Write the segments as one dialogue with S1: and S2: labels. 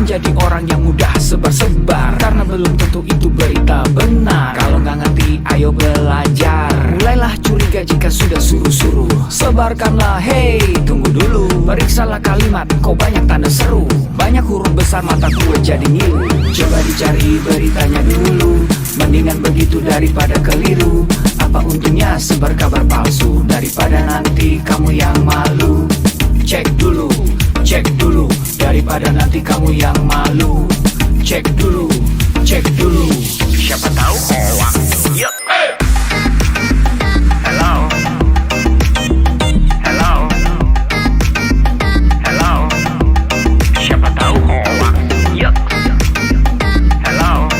S1: menjadi orang yang mudah sebar-sebar, karena belum tentu itu berita benar. Kalau nggak ngerti, ayo belajar. Mulailah curiga jika sudah suruh-suruh. Sebarkanlah, hey, tunggu dulu. Periksalah kalimat, kok banyak tanda seru. Banyak huruf besar, mata gue jadi ngilu. Coba dicari beritanya dulu, mendingan begitu daripada keliru. Apa untungnya sebar kabar palsu, daripada nanti kamu yang malu. Cek dulu, daripada nanti kamu yang malu. Cek dulu, siapa tahu hoax. Yup. Hello, siapa tahu hoax. Yup. Hello,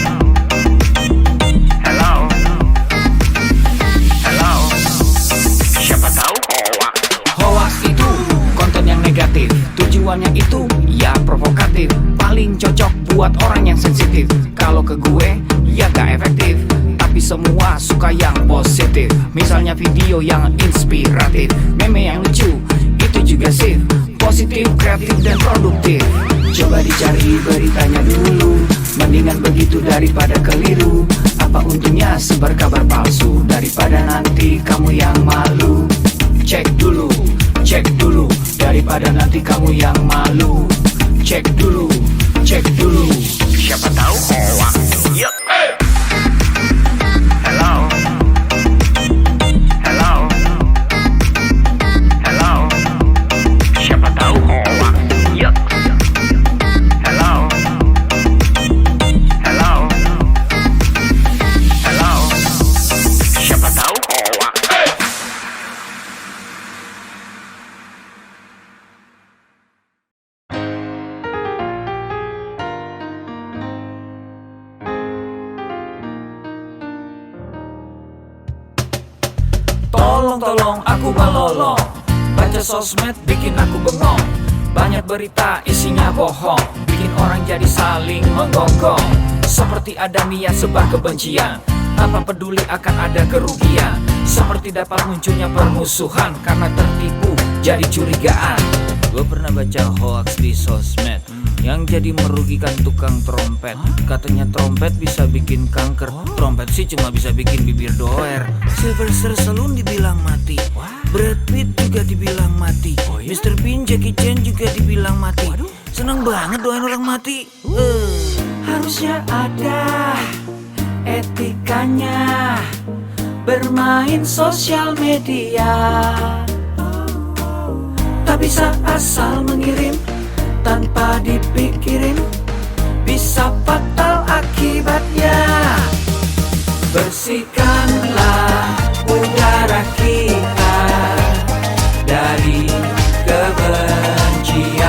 S1: siapa tahu hoax. Hoax itu konten yang negatif, tujuannya itu ya provokatif. Paling cocok buat orang yang sensitif. Kalau ke gue ya gak efektif, tapi semua suka yang positif. Misalnya video yang inspiratif, meme yang lucu, itu juga sip. Positif, kreatif, dan produktif. Coba dicari beritanya dulu, mendingan begitu daripada keliru. Apa untungnya sebar kabar palsu, daripada nanti kamu yang malu. Cek dulu, daripada nanti kamu yang malu. Cek dulu, siapa tahu hoax. Yup. Hello, siapa tahu hoax. Yup. Hello, siapa tahu hoax. Tolong aku melolong, baca sosmed bikin aku bengong. Banyak berita isinya bohong, bikin orang jadi saling menggonggong. Seperti ada niat sebar kebencian, tanpa peduli akan ada kerugian. Seperti dapat munculnya permusuhan, karena tertipu jadi curigaan. Gue pernah baca hoax di sosmed, yang jadi merugikan tukang trompet. Katanya trompet bisa bikin kanker, trompet sih cuma bisa bikin bibir doer. Sylvester Stallone dibilang mati, Brad Pitt juga dibilang mati, Mr. Bean, Jackie Chan juga dibilang mati. Seneng banget doain orang mati. Harusnya ada etikanya bermain sosial media. Tak bisa asal mengirim tanpa dipikirin, bisa fatal akibatnya. Bersihkanlah udara kita dari kebencian.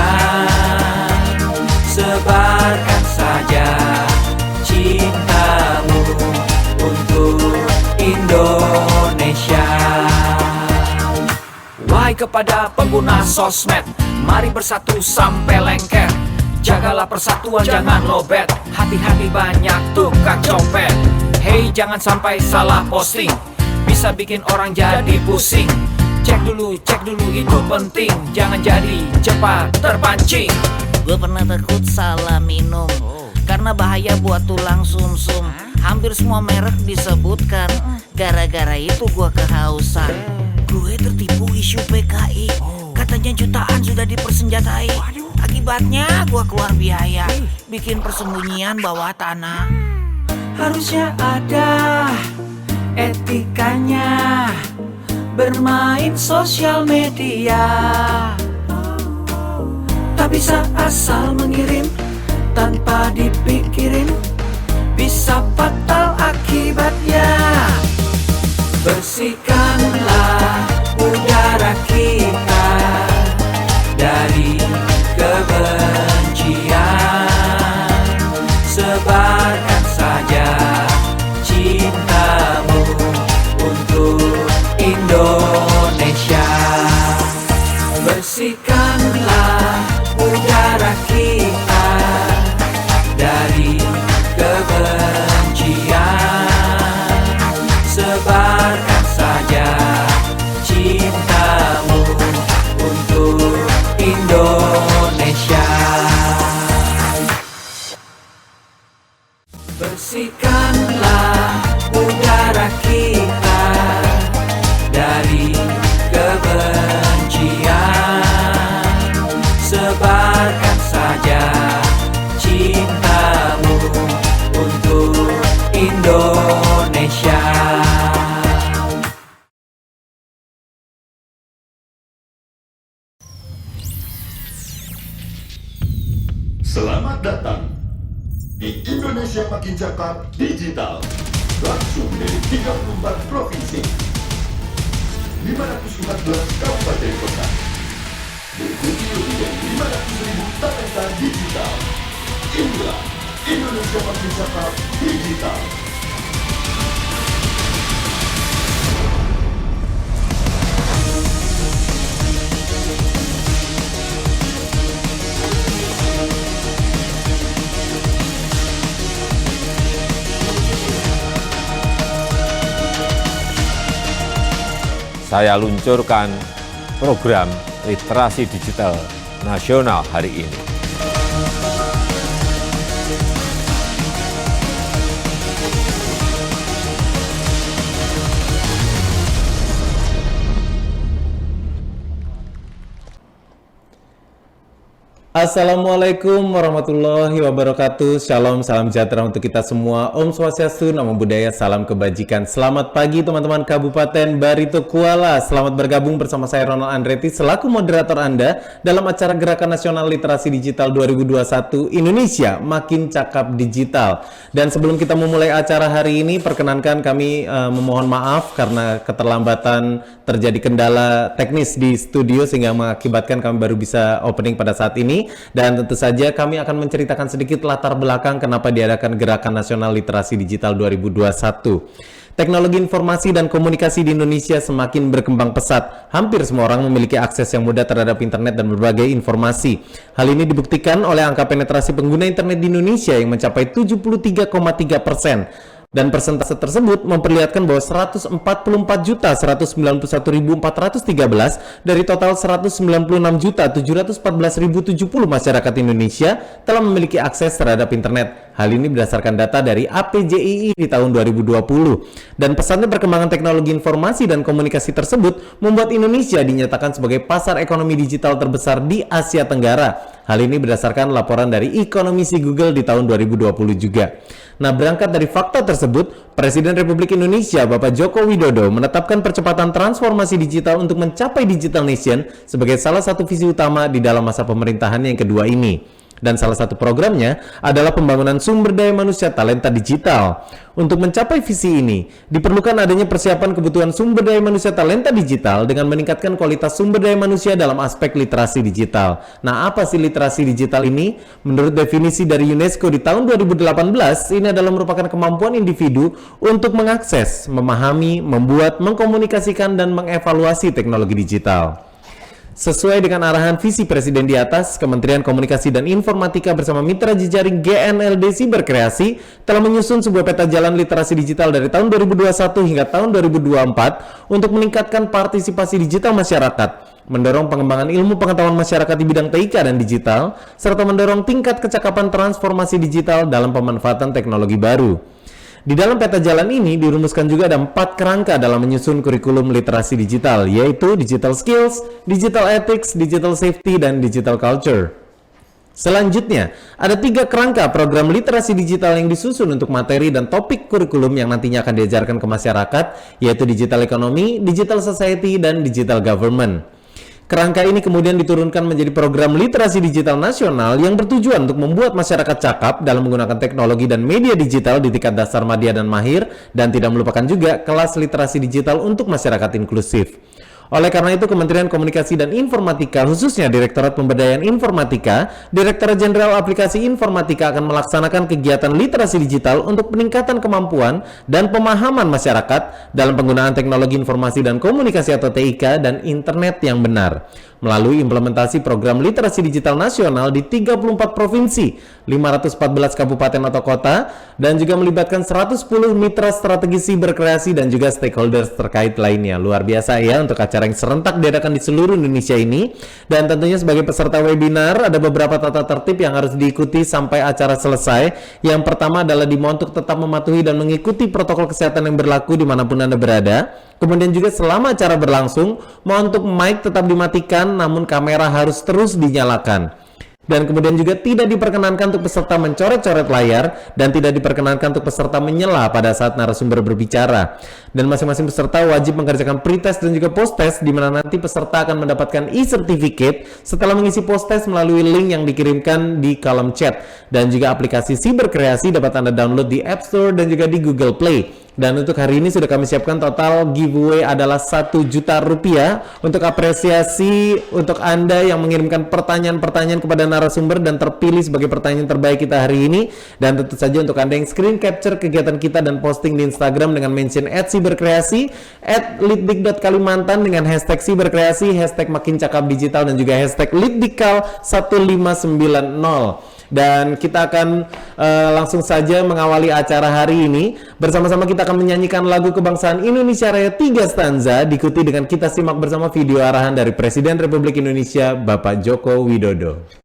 S1: Sebarkan saja cintamu untuk Indonesia. Wahai kepada pengguna sosmed, mari bersatu sampai lengket. Jagalah persatuan, jangan lobet. Hati-hati banyak tukang copet. Hey, jangan sampai salah posting, bisa bikin orang jadi pusing. Cek dulu itu penting, jangan jadi cepat terpancing.
S2: Gue pernah takut salah minum, karena bahaya buat tulang sumsum. Hampir semua merek disebutkan, gara-gara itu gue kehausan. Gue tertipu isu PKI, katanya jutaan sudah dipersenjatai. Akibatnya gue keluar biaya, bikin persembunyian bawah tanah.
S1: Harusnya ada etikanya bermain sosial media. Tak bisa asal mengirim tanpa dipikirin, bisa fatal akibatnya. Bersihkanlah udara kita dari kebencian. Sebarkan saja cintamu untuk Indonesia. Bersihkanlah udara kita dari kebencian. Sebarkan saja cintamu untuk Indonesia. Tebarkan saja cintamu untuk Indonesia.
S3: Selamat datang di Indonesia Makin Cakap Digital, langsung dari 34 provinsi, 514 kabupaten kota, diikuti lebih dari 500.000 talenta digital. Inilah Indonesia Makin Cakap Digital.
S4: Saya luncurkan program literasi digital nasional hari ini.
S5: Assalamualaikum warahmatullahi wabarakatuh. Shalom, salam sejahtera untuk kita semua. Om Swastiastu, Namo Buddhaya, salam kebajikan. Selamat pagi teman-teman Kabupaten Barito Kuala. Selamat bergabung bersama saya Ronald Andretti selaku moderator Anda dalam acara Gerakan Nasional Literasi Digital 2021 Indonesia Makin Cakap Digital. Dan sebelum kita memulai acara hari ini, perkenankan kami memohon maaf karena keterlambatan terjadi kendala teknis di studio sehingga mengakibatkan kami baru bisa opening pada saat ini. Dan tentu saja kami akan menceritakan sedikit latar belakang kenapa diadakan Gerakan Nasional Literasi Digital 2021. Teknologi informasi dan komunikasi di Indonesia semakin berkembang pesat. Hampir semua orang memiliki akses yang mudah terhadap internet dan berbagai informasi. Hal ini dibuktikan oleh angka penetrasi pengguna internet di Indonesia yang mencapai 73,3%. Dan persentase tersebut memperlihatkan bahwa 144.191.413 dari total 196.714.070 masyarakat Indonesia telah memiliki akses terhadap internet. Hal ini berdasarkan data dari APJII di tahun 2020. Dan pesatnya perkembangan teknologi informasi dan komunikasi tersebut membuat Indonesia dinyatakan sebagai pasar ekonomi digital terbesar di Asia Tenggara. Hal ini berdasarkan laporan dari Ekonomisi Google di tahun 2020 juga. Nah, berangkat dari fakta tersebut, Presiden Republik Indonesia Bapak Joko Widodo menetapkan percepatan transformasi digital untuk mencapai Digital Nation sebagai salah satu visi utama di dalam masa pemerintahannya yang kedua ini. Dan salah satu programnya adalah pembangunan sumber daya manusia talenta digital. Untuk mencapai visi ini, diperlukan adanya persiapan kebutuhan sumber daya manusia talenta digital dengan meningkatkan kualitas sumber daya manusia dalam aspek literasi digital. Nah, apa sih literasi digital ini? Menurut definisi dari UNESCO di tahun 2018, ini adalah merupakan kemampuan individu untuk mengakses, memahami, membuat, mengkomunikasikan, dan mengevaluasi teknologi digital. Sesuai dengan arahan visi Presiden di atas, Kementerian Komunikasi dan Informatika bersama mitra jejaring GNLD Siberkreasi telah menyusun sebuah peta jalan literasi digital dari tahun 2021 hingga tahun 2024 untuk meningkatkan partisipasi digital masyarakat, mendorong pengembangan ilmu pengetahuan masyarakat di bidang TIK dan digital, serta mendorong tingkat kecakapan transformasi digital dalam pemanfaatan teknologi baru. Di dalam peta jalan ini dirumuskan juga ada 4 kerangka dalam menyusun kurikulum literasi digital, yaitu digital skills, digital ethics, digital safety, dan digital culture. Selanjutnya, ada 3 kerangka program literasi digital yang disusun untuk materi dan topik kurikulum yang nantinya akan diajarkan ke masyarakat, yaitu digital economy, digital society, dan digital government. Kerangka ini kemudian diturunkan menjadi program literasi digital nasional yang bertujuan untuk membuat masyarakat cakap dalam menggunakan teknologi dan media digital di tingkat dasar madya dan mahir, dan tidak melupakan juga kelas literasi digital untuk masyarakat inklusif. Oleh karena itu, Kementerian Komunikasi dan Informatika, khususnya Direktorat Pemberdayaan Informatika, Direktorat Jenderal Aplikasi Informatika akan melaksanakan kegiatan literasi digital untuk peningkatan kemampuan dan pemahaman masyarakat dalam penggunaan teknologi informasi dan komunikasi atau TIK dan internet yang benar, melalui implementasi program literasi digital nasional di 34 provinsi, 514 kabupaten atau kota, dan juga melibatkan 110 mitra strategi siberkreasi dan juga stakeholders terkait lainnya. Luar biasa ya untuk acara yang serentak diadakan di seluruh Indonesia ini. Dan tentunya sebagai peserta webinar ada beberapa tata tertib yang harus diikuti sampai acara selesai. Yang pertama adalah dimohon untuk tetap mematuhi dan mengikuti protokol kesehatan yang berlaku dimanapun Anda berada. Kemudian juga selama acara berlangsung, mohon untuk mic tetap dimatikan namun kamera harus terus dinyalakan. Dan kemudian juga tidak diperkenankan untuk peserta mencoret-coret layar dan tidak diperkenankan untuk peserta menyela pada saat narasumber berbicara. Dan masing-masing peserta wajib mengerjakan pretest dan juga post-test di mana nanti peserta akan mendapatkan e-certificate setelah mengisi post-test melalui link yang dikirimkan di kolom chat. Dan juga aplikasi Siberkreasi dapat Anda download di App Store dan juga di Google Play. Dan untuk hari ini sudah kami siapkan total giveaway adalah Rp1.000.000 untuk apresiasi untuk Anda yang mengirimkan pertanyaan-pertanyaan kepada narasumber dan terpilih sebagai pertanyaan terbaik kita hari ini. Dan tentu saja untuk Anda yang screen capture kegiatan kita dan posting di Instagram dengan mention @siberkreasi, @litdik.kalimantan dengan hashtag siberkreasi, hashtag makin cakap digital dan juga hashtag litdikal 1590. Dan kita akan langsung saja mengawali acara hari ini. Bersama-sama kita akan menyanyikan lagu kebangsaan Indonesia Raya 3 stanza, diikuti dengan kita simak bersama video arahan dari Presiden Republik Indonesia Bapak Joko Widodo.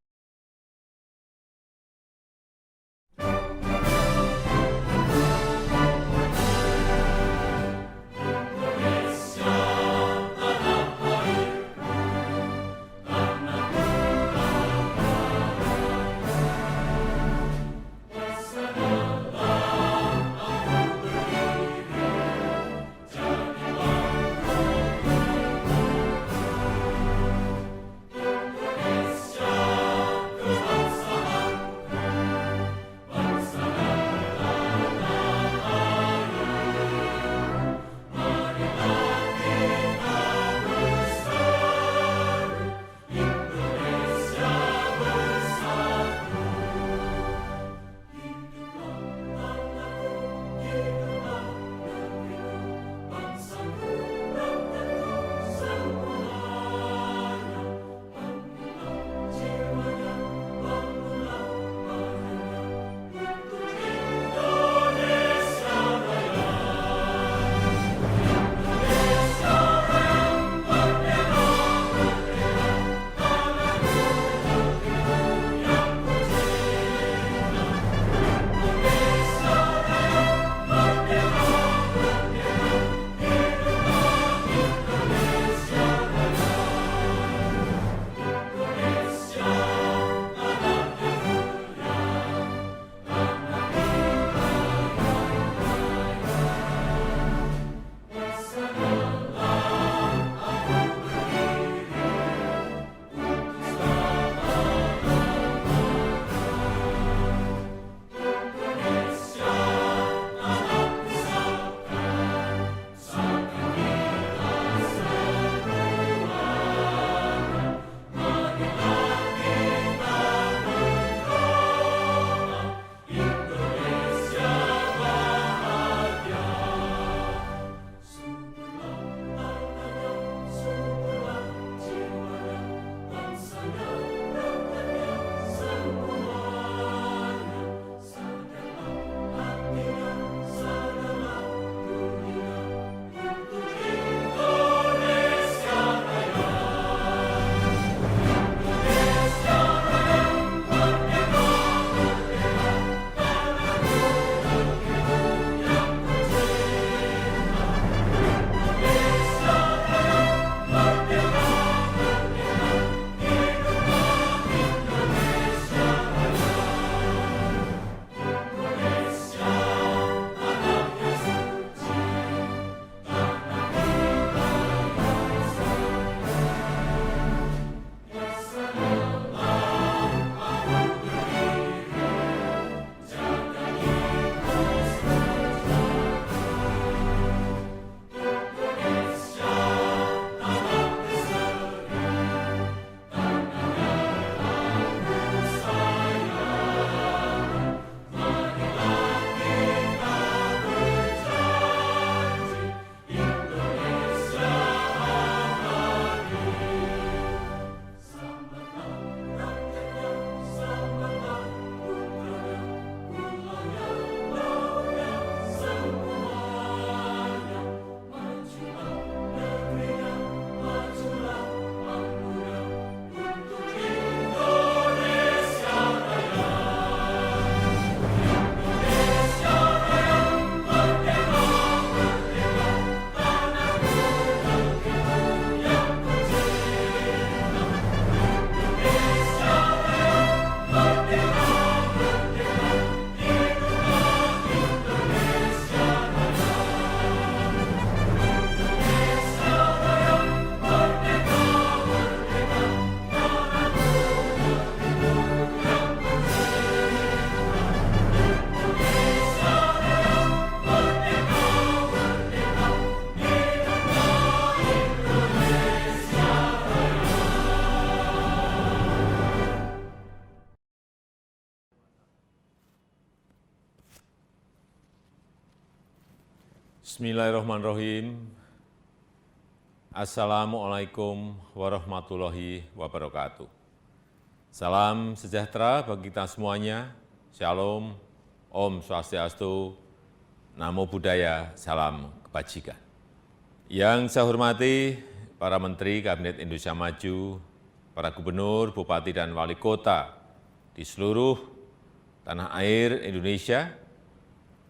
S4: Bismillahirrahmanirrahim. Assalamualaikum warahmatullahi wabarakatuh. Salam sejahtera bagi kita semuanya. Shalom, Om Swastiastu, Namo Buddhaya, salam kebajikan. Yang saya hormati para Menteri Kabinet Indonesia Maju, para Gubernur, Bupati, dan Wali Kota di seluruh tanah air Indonesia,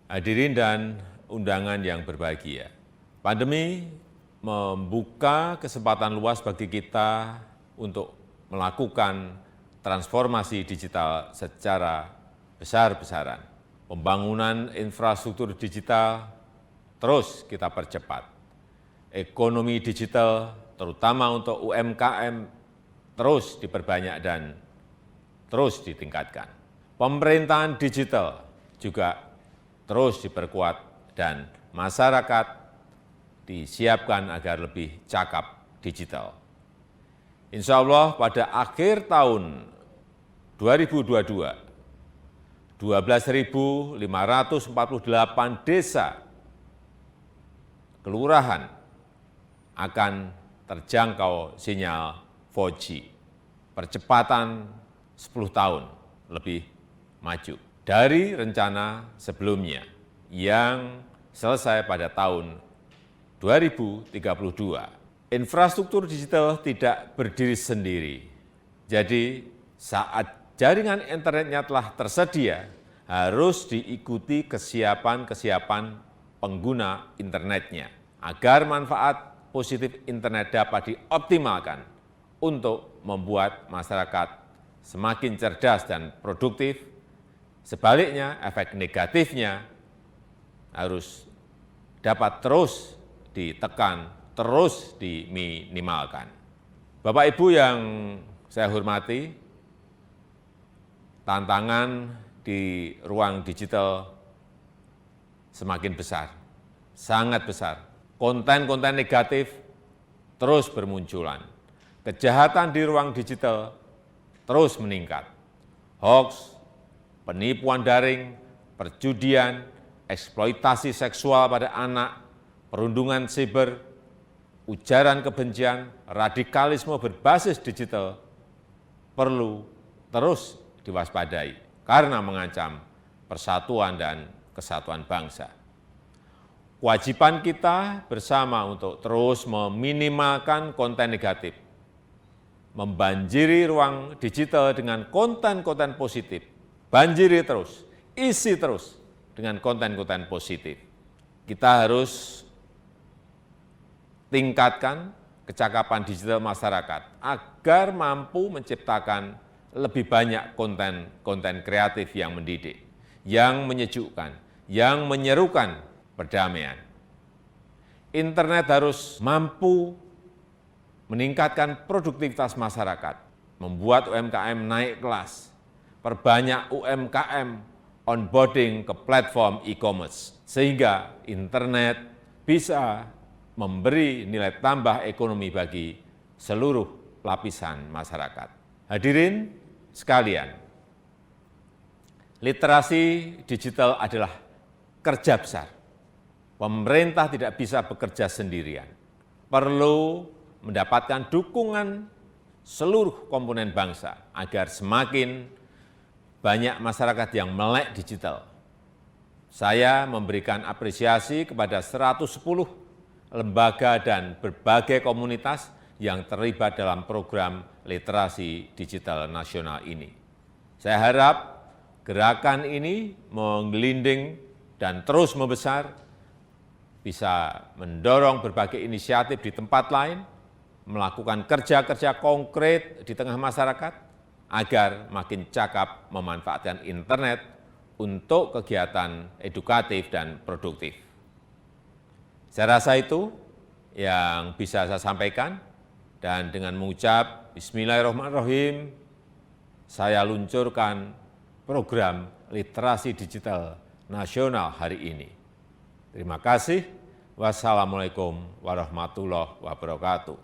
S4: hadirin dan undangan yang berbahagia. Pandemi membuka kesempatan luas bagi kita untuk melakukan transformasi digital secara besar-besaran. Pembangunan infrastruktur digital terus kita percepat. Ekonomi digital, terutama untuk UMKM, terus diperbanyak dan terus ditingkatkan. Pemerintahan digital juga terus diperkuat dan masyarakat disiapkan agar lebih cakap digital. Insya Allah pada akhir tahun 2022, 12.548 desa kelurahan akan terjangkau sinyal 4G. Percepatan 10 tahun lebih maju dari rencana sebelumnya yang selesai pada tahun 2032. Infrastruktur digital tidak berdiri sendiri. Jadi saat jaringan internetnya telah tersedia, harus diikuti kesiapan pengguna internetnya agar manfaat positif internet dapat dioptimalkan untuk membuat masyarakat semakin cerdas dan produktif. Sebaliknya, efek negatifnya harus dapat terus ditekan, terus diminimalkan. Bapak Ibu yang saya hormati, tantangan di ruang digital semakin besar, sangat besar. Konten-konten negatif terus bermunculan. Kejahatan di ruang digital terus meningkat. Hoax, penipuan daring, perjudian, eksploitasi seksual pada anak, perundungan siber, ujaran kebencian, radikalisme berbasis digital perlu terus diwaspadai karena mengancam persatuan dan kesatuan bangsa. Kewajiban kita bersama untuk terus meminimalkan konten negatif, membanjiri ruang digital dengan konten-konten positif, banjiri terus, isi terus dengan konten-konten positif. Kita harus tingkatkan kecakapan digital masyarakat agar mampu menciptakan lebih banyak konten kreatif yang mendidik, yang menyejukkan, yang menyerukan perdamaian. Internet harus mampu meningkatkan produktivitas masyarakat, membuat UMKM naik kelas, perbanyak UMKM onboarding ke platform e-commerce, sehingga internet bisa memberi nilai tambah ekonomi bagi seluruh lapisan masyarakat. Hadirin sekalian, literasi digital adalah kerja besar. Pemerintah tidak bisa bekerja sendirian. Perlu mendapatkan dukungan seluruh komponen bangsa agar semakin banyak masyarakat yang melek digital. Saya memberikan apresiasi kepada 110 lembaga dan berbagai komunitas yang terlibat dalam program literasi digital nasional ini. Saya harap gerakan ini menggelinding dan terus membesar, bisa mendorong berbagai inisiatif di tempat lain, melakukan kerja-kerja konkret di tengah masyarakat, agar makin cakap memanfaatkan internet untuk kegiatan edukatif dan produktif. Saya rasa itu yang bisa saya sampaikan, dan dengan mengucap Bismillahirrahmanirrahim, saya luncurkan program literasi digital nasional hari ini. Terima kasih. Wassalamualaikum warahmatullahi wabarakatuh.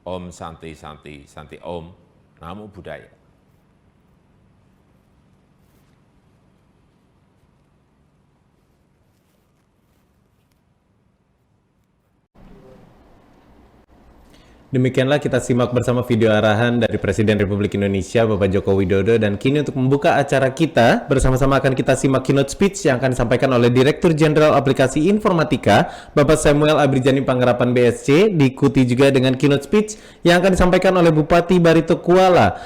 S4: Om Santi Santi Santi Om. Namo Buddhaya.
S5: Demikianlah kita simak bersama video arahan dari Presiden Republik Indonesia Bapak Joko Widodo, dan kini untuk membuka acara kita bersama-sama akan kita simak keynote speech yang akan disampaikan oleh Direktur Jenderal Aplikasi Informatika Bapak Samuel Abrijani Panggarapan BSC, diikuti juga dengan keynote speech yang akan disampaikan oleh Bupati Barito Kuala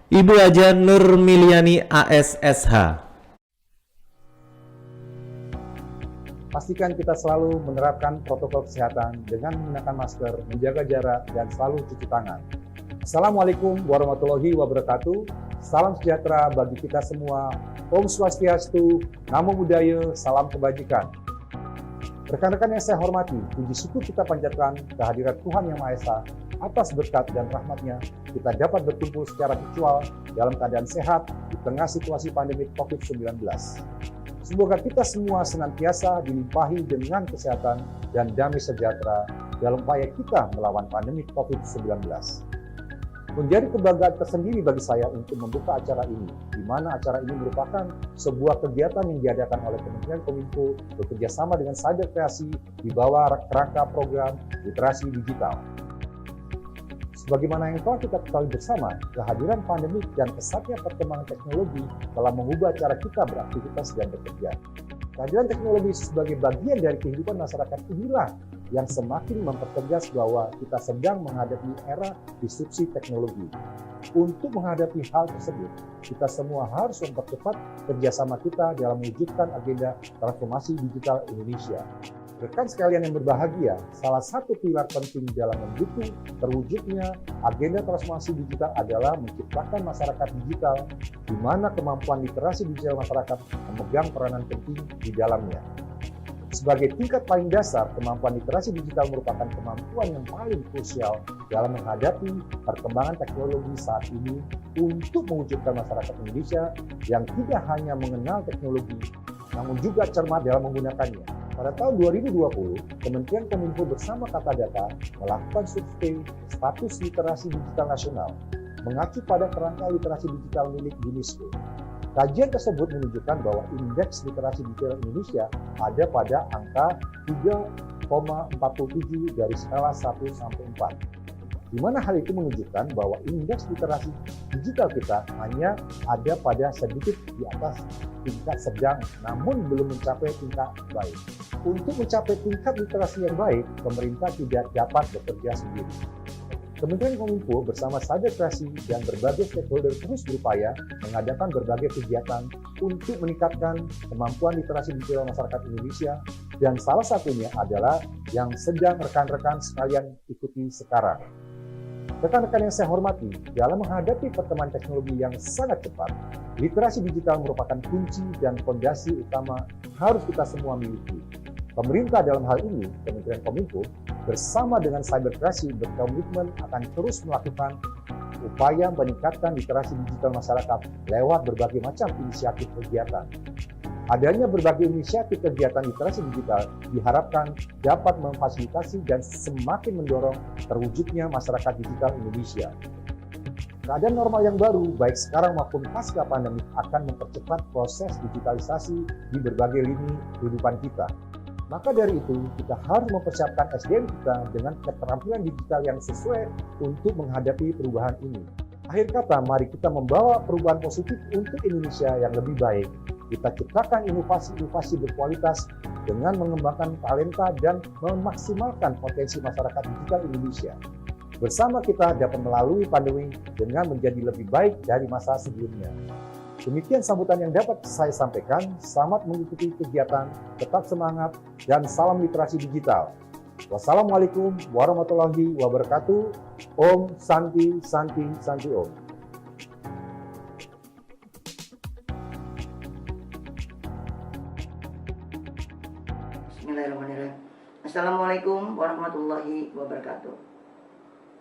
S5: Ibu Haja Nurmiliani ASSH.
S6: Pastikan kita selalu menerapkan protokol kesehatan dengan menggunakan masker, menjaga jarak, dan selalu cuci tangan. Assalamualaikum warahmatullahi wabarakatuh. Salam sejahtera bagi kita semua. Om Swastiastu, Namo Buddhaya, salam kebajikan. Rekan-rekan yang saya hormati, puji syukur kita panjatkan kehadirat Tuhan Yang Maha Esa. Atas berkat dan rahmat-Nya, kita dapat berkumpul secara virtual dalam keadaan sehat di tengah situasi pandemi COVID-19. Semoga kita semua senantiasa dilimpahi dengan kesehatan dan damai sejahtera dalam upaya kita melawan pandemi COVID-19. Menjadi kebanggaan tersendiri bagi saya untuk membuka acara ini, di mana acara ini merupakan sebuah kegiatan yang diadakan oleh Kementerian Kominfo bekerja sama dengan Cyber Kreasi di bawah kerangka program literasi digital. Sebagaimana yang telah kita ketahui bersama, kehadiran pandemi dan pesatnya perkembangan teknologi telah mengubah cara kita beraktivitas dan bekerja. Kehadiran teknologi sebagai bagian dari kehidupan masyarakat inilah yang semakin mempertegas bahwa kita sedang menghadapi era disrupsi teknologi. Untuk menghadapi hal tersebut, kita semua harus mempercepat kerjasama kita dalam mewujudkan agenda transformasi digital Indonesia. Rekan sekalian yang berbahagia, salah satu pilar penting dalam mendukung terwujudnya agenda transformasi digital adalah menciptakan masyarakat digital di mana kemampuan literasi digital masyarakat memegang peranan penting di dalamnya. Sebagai tingkat paling dasar, kemampuan literasi digital merupakan kemampuan yang paling krusial dalam menghadapi perkembangan teknologi saat ini untuk mewujudkan masyarakat Indonesia yang tidak hanya mengenal teknologi, namun juga cermat dalam menggunakannya. Pada tahun 2020, Kementerian Kominfo bersama Kata Data melakukan survei status literasi digital nasional, mengacu pada kerangka literasi digital milik UNESCO. Kajian tersebut menunjukkan bahwa indeks literasi digital Indonesia ada pada angka 3,47 dari skala 1 sampai 4. Di mana hal itu menunjukkan bahwa indeks literasi digital kita hanya ada pada sedikit di atas tingkat sedang, namun belum mencapai tingkat baik. Untuk mencapai tingkat literasi yang baik, pemerintah tidak dapat bekerja sendiri. Kementerian Kominfo bersama Cyber Kreasi dan berbagai stakeholder terus berupaya mengadakan berbagai kegiatan untuk meningkatkan kemampuan literasi digital masyarakat Indonesia, dan salah satunya adalah yang sedang rekan-rekan sekalian ikuti sekarang. Rekan-rekan yang saya hormati, dalam menghadapi perkembangan teknologi yang sangat cepat, literasi digital merupakan kunci dan fondasi utama harus kita semua miliki. Pemerintah dalam hal ini, Kementerian Kominfo, bersama dengan Cyber Kreasi berkomitmen akan terus melakukan upaya meningkatkan literasi digital masyarakat lewat berbagai macam inisiatif kegiatan. Adanya berbagai inisiatif kegiatan literasi digital diharapkan dapat memfasilitasi dan semakin mendorong terwujudnya masyarakat digital Indonesia. Keadaan normal yang baru, baik sekarang maupun pasca pandemi, akan mempercepat proses digitalisasi di berbagai lini kehidupan kita. Maka dari itu, kita harus mempersiapkan SDM kita dengan keterampilan digital yang sesuai untuk menghadapi perubahan ini. Akhir kata, mari kita membawa perubahan positif untuk Indonesia yang lebih baik. Kita ciptakan inovasi-inovasi berkualitas dengan mengembangkan talenta dan memaksimalkan potensi masyarakat digital Indonesia. Bersama kita dapat melalui pandemi dengan menjadi lebih baik dari masa sebelumnya. Demikian sambutan yang dapat saya sampaikan. Selamat mengikuti kegiatan, tetap semangat, dan salam literasi digital. Wassalamualaikum warahmatullahi wabarakatuh. Om Santi Santi Santi Om.
S7: Bismillahirrahmanirrahim. Assalamualaikum warahmatullahi wabarakatuh.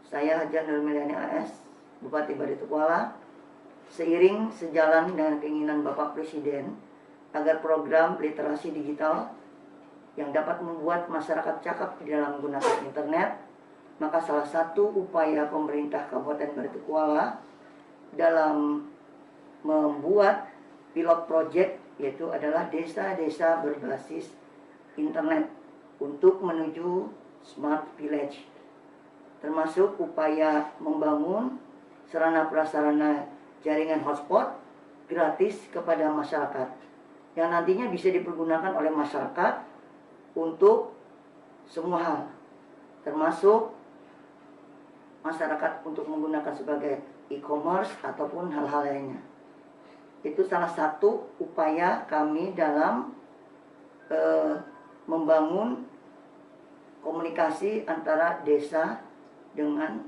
S7: Saya Haja Nurmiliani AS, Bupati Barito Kuala. Seiring sejalan dengan keinginan Bapak Presiden agar program literasi digital yang dapat membuat masyarakat cakap di dalam menggunakan internet, maka salah satu upaya pemerintah Kabupaten Barito Kuala dalam membuat pilot project yaitu adalah desa-desa berbasis internet untuk menuju smart village. termasuk upaya membangun sarana prasarana jaringan hotspot gratis kepada masyarakat yang nantinya bisa dipergunakan oleh masyarakat untuk semua hal, termasuk masyarakat untuk menggunakan sebagai e-commerce ataupun hal-hal lainnya. Itu salah satu upaya kami dalam membangun komunikasi antara desa dengan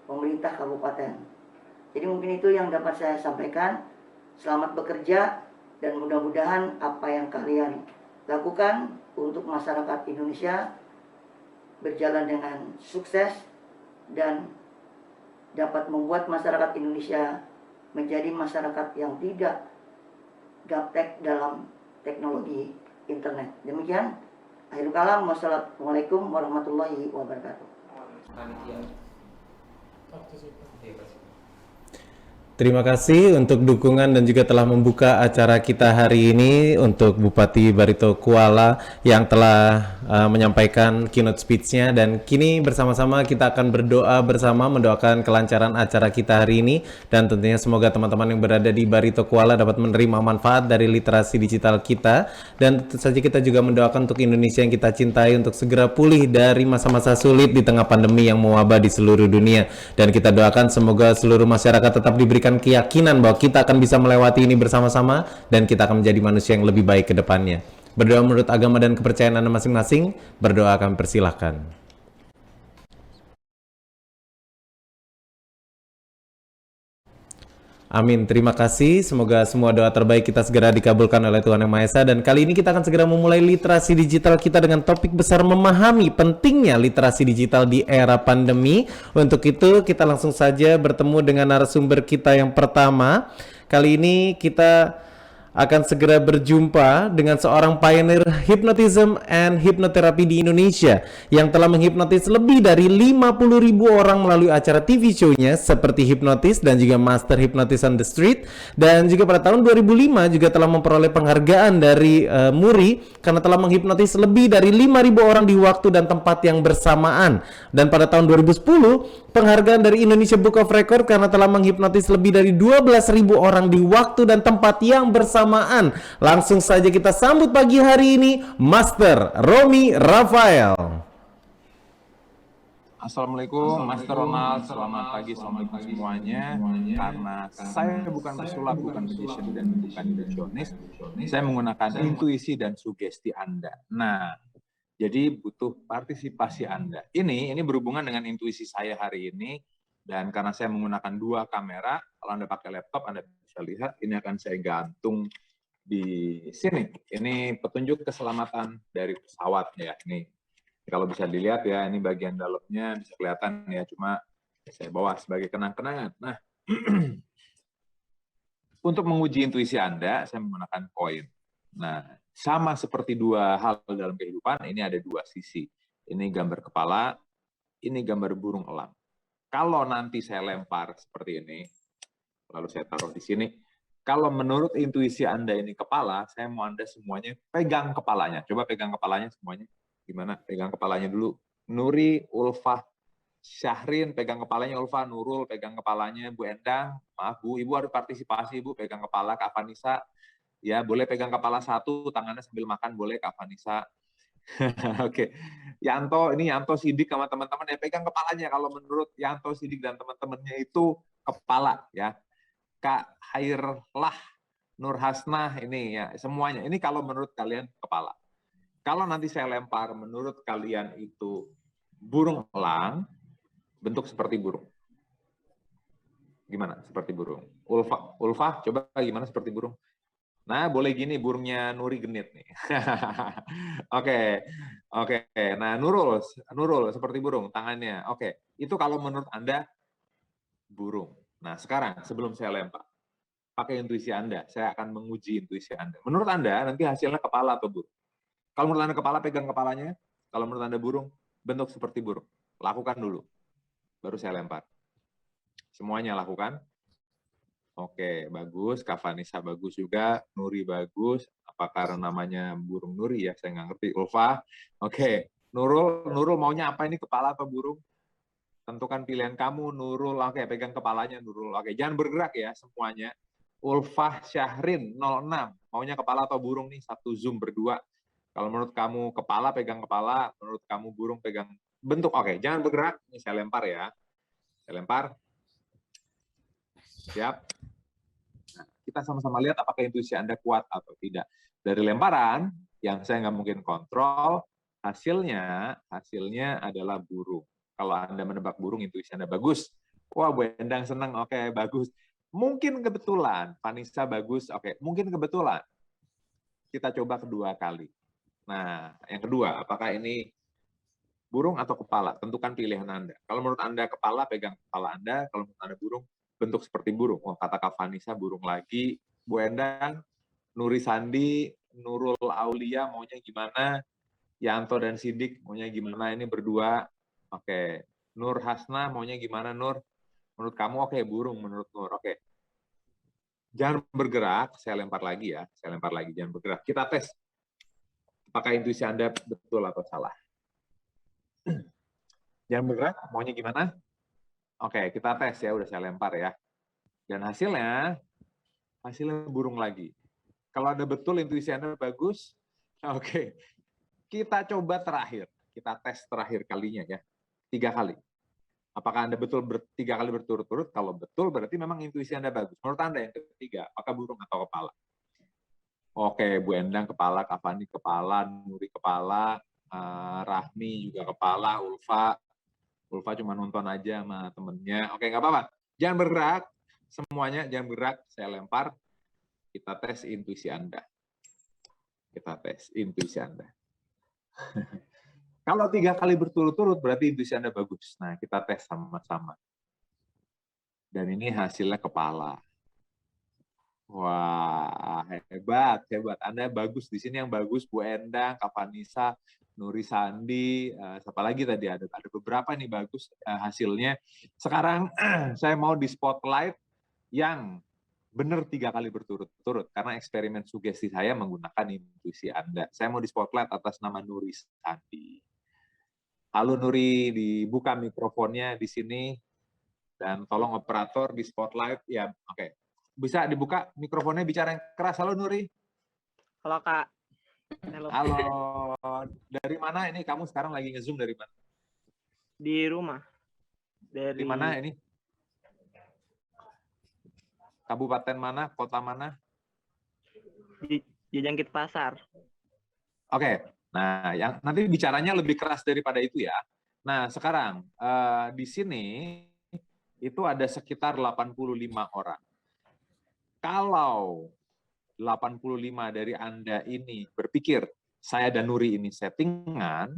S7: pemerintah kabupaten. Jadi mungkin itu yang dapat saya sampaikan. Selamat bekerja dan mudah-mudahan apa yang kalian lakukan untuk masyarakat Indonesia berjalan dengan sukses dan dapat membuat masyarakat Indonesia menjadi masyarakat yang tidak gaptek dalam teknologi internet. Demikian, akhirul kalam, wassalamualaikum warahmatullahi wabarakatuh.
S5: Terima kasih untuk dukungan dan juga telah membuka acara kita hari ini untuk Bupati Barito Kuala yang telah menyampaikan keynote speech-nya, dan kini bersama-sama kita akan berdoa bersama mendoakan kelancaran acara kita hari ini, dan tentunya semoga teman-teman yang berada di Barito Kuala dapat menerima manfaat dari literasi digital kita, dan tentu saja kita juga mendoakan untuk Indonesia yang kita cintai untuk segera pulih dari masa-masa sulit di tengah pandemi yang mewabah di seluruh dunia, dan kita doakan semoga seluruh masyarakat tetap diberikan keyakinan bahwa kita akan bisa melewati ini bersama-sama dan kita akan menjadi manusia yang lebih baik ke depannya. Berdoa menurut agama dan kepercayaan Anda masing-masing. Berdoa kami persilahkan. Amin. Terima kasih. Semoga semua doa terbaik kita segera dikabulkan oleh Tuhan Yang Maha Esa. Dan kali ini kita akan segera memulai literasi digital kita dengan topik besar, memahami pentingnya literasi digital di era pandemi. Untuk itu kita langsung saja bertemu dengan narasumber kita yang pertama. Kali ini kita akan segera berjumpa dengan seorang pioneer hypnotism and hypnotherapy di Indonesia yang telah menghipnotis lebih dari 50.000 orang melalui acara TV show-nya seperti Hypnotis dan juga Master Hypnotist on the Street, dan juga pada tahun 2005 juga telah memperoleh penghargaan dari Muri karena telah menghipnotis lebih dari 5.000 orang di waktu dan tempat yang bersamaan, dan pada tahun 2010 penghargaan dari Indonesia Book of Record karena telah menghipnotis lebih dari 12.000 orang di waktu dan tempat yang bersamaan. Langsung saja kita sambut pagi hari ini Master Romi Rafael.
S8: Assalamualaikum, Master Ronald. Selamat pagi, assalamualaikum semuanya. Karena saya bukan pesulap, bukan magician, dan bukan ilusionis, saya menggunakan intuisi dan sugesti Anda. Nah, jadi butuh partisipasi Anda. Ini berhubungan dengan intuisi saya hari ini, dan karena saya menggunakan dua kamera, kalau Anda pakai laptop, Anda bisa lihat, ini akan saya gantung di sini. Ini petunjuk keselamatan dari pesawat ya. Ini kalau bisa dilihat ya, ini bagian dalamnya bisa kelihatan ya, cuma saya bawa sebagai kenang-kenangan. Nah, untuk menguji intuisi Anda, saya menggunakan koin. Nah, sama seperti dua hal dalam kehidupan, ini ada dua sisi. Ini gambar kepala, ini gambar burung elang. Kalau nanti saya lempar seperti ini, lalu saya taruh di sini, kalau menurut intuisi Anda ini kepala, saya mau Anda semuanya pegang kepalanya. Coba pegang kepalanya semuanya. Gimana? Pegang kepalanya dulu. Nuri, Ulfah, Syahrin, pegang kepalanya. Ulfah, Nurul, pegang kepalanya. Bu Endang, maaf Bu, Ibu harus partisipasi Bu, pegang kepala. Kak Vanisa, ya boleh pegang kepala satu, tangannya sambil makan, boleh Kak Vanisa. Oke, Yanto, ini Yanto Sidik sama teman-teman ya, pegang kepalanya kalau menurut Yanto Sidik dan teman-temannya itu kepala ya. Kak Hairlah, Nur Hasnah, ini ya semuanya. Ini kalau menurut kalian kepala. Kalau nanti saya lempar menurut kalian itu burung elang, bentuk seperti burung. Gimana? Seperti burung. Ulfah, coba gimana seperti burung? Nah, boleh gini, burungnya Nuri genit nih. Oke. Nah, Nurul seperti burung, tangannya. Oke, itu kalau menurut Anda burung. Nah, sekarang sebelum saya lempar, pakai intuisi Anda, saya akan menguji intuisi Anda. Menurut Anda, nanti hasilnya kepala atau burung? Kalau menurut Anda kepala, pegang kepalanya. Kalau menurut Anda burung, bentuk seperti burung. Lakukan dulu, baru saya lempar. Semuanya lakukan. Oke, bagus. Kak Vanisa bagus juga. Nuri bagus. Apa karena namanya burung Nuri ya? Saya nggak ngerti. Ulfa. Oke. Nurul maunya apa ini? Kepala atau burung? Tentukan pilihan kamu, Nurul. Oke, pegang kepalanya Nurul. Oke, jangan bergerak ya semuanya. Ulfah Syahrin 06. Maunya kepala atau burung nih? Satu zoom berdua. Kalau menurut kamu kepala, pegang kepala. Menurut kamu burung, pegang bentuk. Oke, jangan bergerak. Ini saya lempar ya. Saya lempar. Siap. Nah, kita sama-sama lihat apakah intuisi Anda kuat atau tidak. Dari lemparan, yang saya nggak mungkin kontrol, hasilnya adalah burung. Kalau Anda menebak burung, intuisi Anda bagus. Wah, Bu Endang senang. Oke, bagus. Mungkin kebetulan. Vanessa bagus. Oke, mungkin kebetulan. Kita coba kedua kali. Nah, yang kedua, apakah ini burung atau kepala? Tentukan pilihan Anda. Kalau menurut Anda kepala, pegang kepala Anda. Kalau menurut Anda burung, bentuk seperti burung. Oh, kata Kak Vanessa, burung lagi. Bu Endang, Nuri Sandi, Nurul Aulia, maunya gimana? Yanto dan Sidik, maunya gimana? Ini berdua. Oke. Nur Hasna, maunya gimana, Nur? Menurut kamu, oke, burung. Menurut Nur, oke. Jangan bergerak, saya lempar lagi ya. Saya lempar lagi, jangan bergerak. Kita tes. Apakah intuisi Anda betul atau salah? Jangan bergerak, maunya gimana? Oke, kita tes ya, udah saya lempar ya. Dan hasilnya burung lagi. Kalau Anda betul, intuisi Anda bagus, oke. Kita coba terakhir. Kita tes terakhir kalinya ya. 3 kali. Apakah Anda betul 3 kali berturut-turut? Kalau betul, berarti memang intuisi Anda bagus. Menurut Anda yang ketiga, apakah burung atau kepala? Oke, Bu Endang kepala, Kak Fani kepala, Nuri kepala, Rahmi juga kepala, Ulfa cuma nonton aja sama temennya. Oke, nggak apa-apa. Jangan bergerak, semuanya jangan bergerak. Saya lempar, kita tes intuisi Anda. Kita tes intuisi Anda. Kalau 3 kali berturut-turut, berarti intuisi Anda bagus. Nah, kita tes sama-sama. Dan ini hasilnya kepala. Wah, hebat, hebat. Anda bagus. Di sini yang bagus, Bu Endang, Kak Vanessa, Nuri Sandi, siapa lagi tadi? Ada beberapa nih bagus hasilnya. Sekarang saya mau di spotlight yang benar 3 kali berturut-turut, karena eksperimen sugesti saya menggunakan intuisi Anda. Saya mau di spotlight atas nama Nuri Sandi. Halo Nuri, dibuka mikrofonnya di sini, dan tolong operator di spotlight. Ya, oke. Bisa dibuka mikrofonnya, bicara yang keras. Halo Nuri.
S9: Halo Kak. Halo.
S8: Halo. Dari mana ini? Kamu sekarang lagi nge-zoom dari mana?
S9: Di rumah.
S8: Di mana ini? Kabupaten mana? Kota mana?
S9: Di Jangkit Pasar.
S8: Oke. Nah, yang nanti bicaranya lebih keras daripada itu ya. Nah, sekarang di sini itu ada sekitar 85 orang. Kalau 85 dari Anda ini berpikir, saya dan Nuri ini settingan,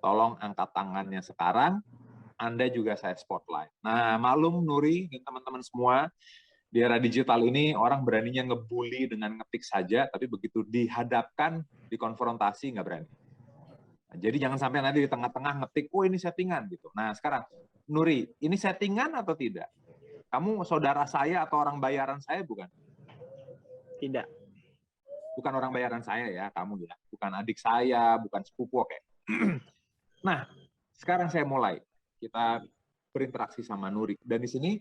S8: tolong angkat tangannya sekarang, Anda juga saya spotlight. Nah, maklum Nuri dan teman-teman semua, di era digital ini orang beraninya ngebully dengan ngetik saja, tapi begitu dihadapkan, dikonfrontasi nggak berani. Nah, jadi jangan sampai nanti di tengah-tengah ngetik, oh ini settingan gitu. Nah sekarang, Nuri, ini settingan atau tidak? Kamu saudara saya atau orang bayaran saya bukan?
S9: Tidak.
S8: Bukan orang bayaran saya ya, kamu ya. Bukan adik saya, bukan sepupu, oke. Nah, sekarang saya mulai. Kita berinteraksi sama Nuri. Dan di sini,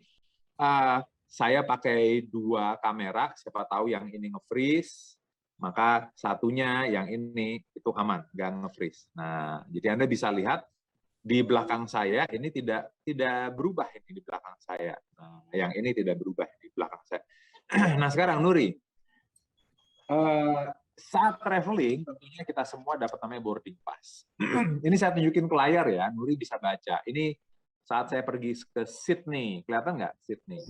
S8: saya pakai 2 kamera, siapa tahu yang ini nge-freeze, maka satunya yang ini itu aman, nggak nge-freeze. Nah, jadi Anda bisa lihat di belakang saya ini tidak berubah ini di belakang saya. Nah, yang ini tidak berubah di belakang saya. Nah, sekarang Nuri, saat traveling tentunya kita semua dapat namanya boarding pass. Ini saya tunjukin ke layar ya, Nuri bisa baca. Ini saat saya pergi ke Sydney, kelihatan nggak Sydney?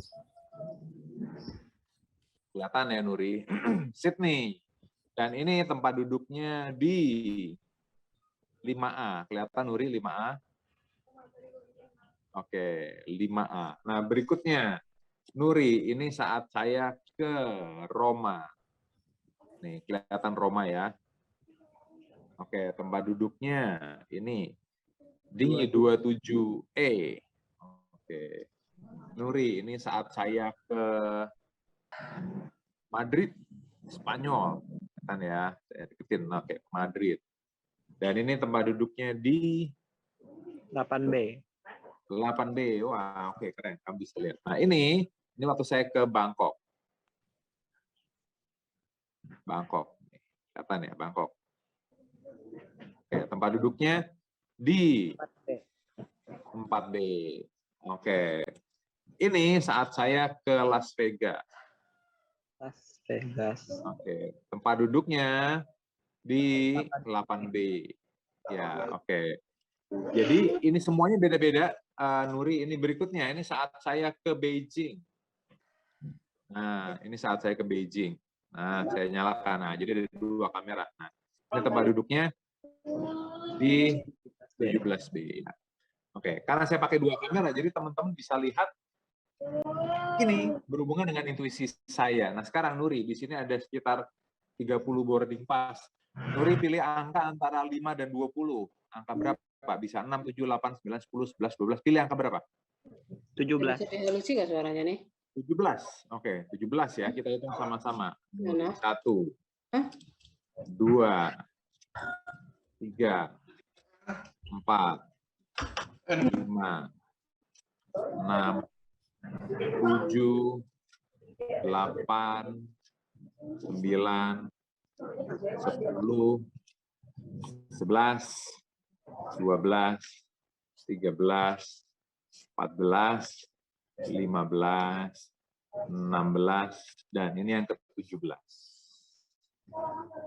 S8: Kelihatan ya Nuri, Sydney. Dan ini tempat duduknya di 5A. Kelihatan Nuri 5A? Oke, 5A. Nah, berikutnya Nuri, ini saat saya ke Roma. Nih, kelihatan Roma ya. Oke, tempat duduknya ini di 27E. Oke. Nuri, ini saat saya ke Madrid, Spanyol, kan ya, saya deketin, oke, Madrid. Dan ini tempat duduknya di
S9: 8B.
S8: 8B, wah oke keren, kamu bisa lihat. Nah ini waktu saya ke Bangkok. Kelihatan ya, Bangkok. Oke, tempat duduknya di 4B. Oke, ini saat saya ke Las Vegas.
S9: Las Vegas.
S8: Oke, tempat duduknya di 8B. Ya, oke. Jadi ini semuanya beda-beda. Nuri, ini berikutnya. Ini saat saya ke Beijing. Nah, ini saat saya ke Beijing. Nah, saya nyalakan. Nah, jadi ada 2 kamera. Nah, ini tempat duduknya di 17B. Oke, karena saya pakai 2 kamera, jadi teman-teman bisa lihat ini berhubungan dengan intuisi saya. Nah, sekarang Nuri, di sini ada sekitar 30 boarding pass. Nuri pilih angka antara 5 dan 20. Angka berapa? Bisa 6, 7, 8, 9, 10, 11, 12. Pilih angka berapa?
S9: 17.
S10: Bisa resolusi nggak suaranya nih?
S8: 17. Oke, 17 ya. Kita hitung sama-sama. 1, 2, 3, 4, 5, 6, 7, 8, 9, 10, 11, 12, 13, 14, 15, 16, dan ini yang ke-17.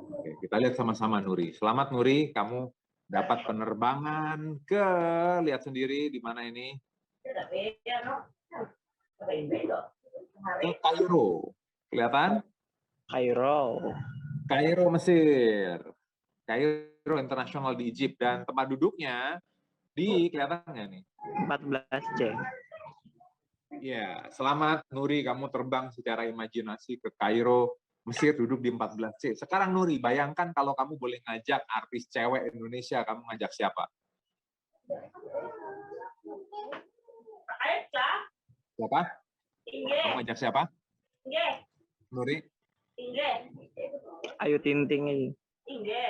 S8: Oke, kita lihat sama-sama Nuri. Selamat Nuri, kamu dapat penerbangan ke, lihat sendiri di mana ini? Ke Kairo. Kelihatan? Kairo, Mesir. Kairo Internasional di Egypt. Dan tempat duduknya di, kelihatan nggak nih?
S9: 14C.
S8: Ya, selamat Nuri, kamu terbang secara imajinasi ke Kairo, Mesir, duduk di 14C. Sekarang Nuri, bayangkan kalau kamu boleh ngajak artis cewek Indonesia, kamu ngajak siapa? Siapa? Kamu ngajak siapa? Nuri?
S9: Ayu Ting Ting ini.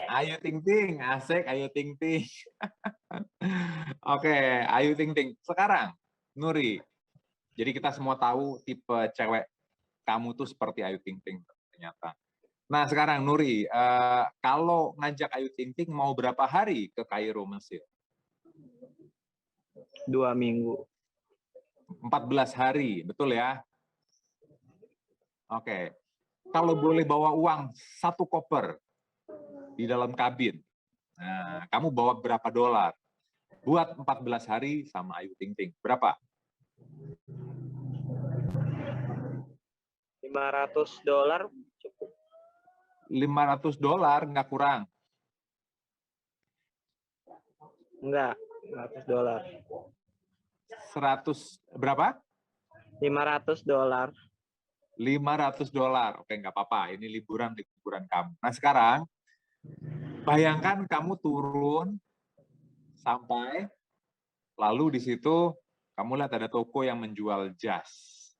S8: Ayu Ting Ting, asik Ayu Ting Ting. Oke, Ayu Ting Ting. Sekarang, Nuri, jadi kita semua tahu tipe cewek kamu tuh seperti Ayu Ting Ting ternyata. Nah sekarang Nuri, kalau ngajak Ayu Ting Ting mau berapa hari ke Kairo, Mesir?
S9: 2 minggu.
S8: 14 hari, betul ya? Oke. Kalau boleh bawa uang 1 koper di dalam kabin, nah, kamu bawa berapa dolar? Buat 14 hari sama Ayu Ting Ting. Berapa?
S9: $500 cukup.
S8: $500 nggak kurang?
S9: Enggak, $100.
S8: 100 berapa?
S9: $500.
S8: $500. Oke, nggak apa-apa. Ini liburan kamu. Nah, sekarang bayangkan kamu turun sampai, lalu di situ kamu lihat ada toko yang menjual jas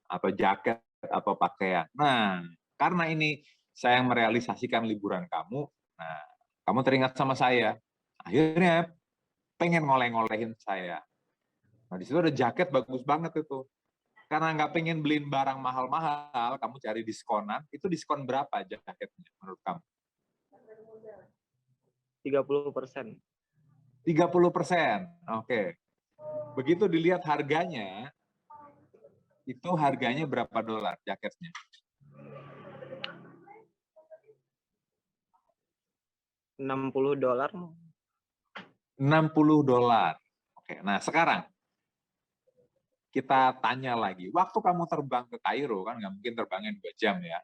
S8: atau jaket atau pakaian. Nah, karena ini saya yang merealisasikan liburan kamu, nah, kamu teringat sama saya. Akhirnya pengen ngoleh-ngolehin saya. Nah, di situ ada jaket bagus banget itu. Karena nggak pengen beliin barang mahal-mahal, kamu cari diskonan. Itu diskon berapa jaketnya menurut kamu?
S9: 30%.
S8: 30%. Oke. Begitu dilihat harganya, itu harganya berapa dolar jaketnya?
S9: $60.
S8: $60. Oke. Nah, sekarang kita tanya lagi, waktu kamu terbang ke Kairo, kan nggak mungkin terbangnya 2 jam ya.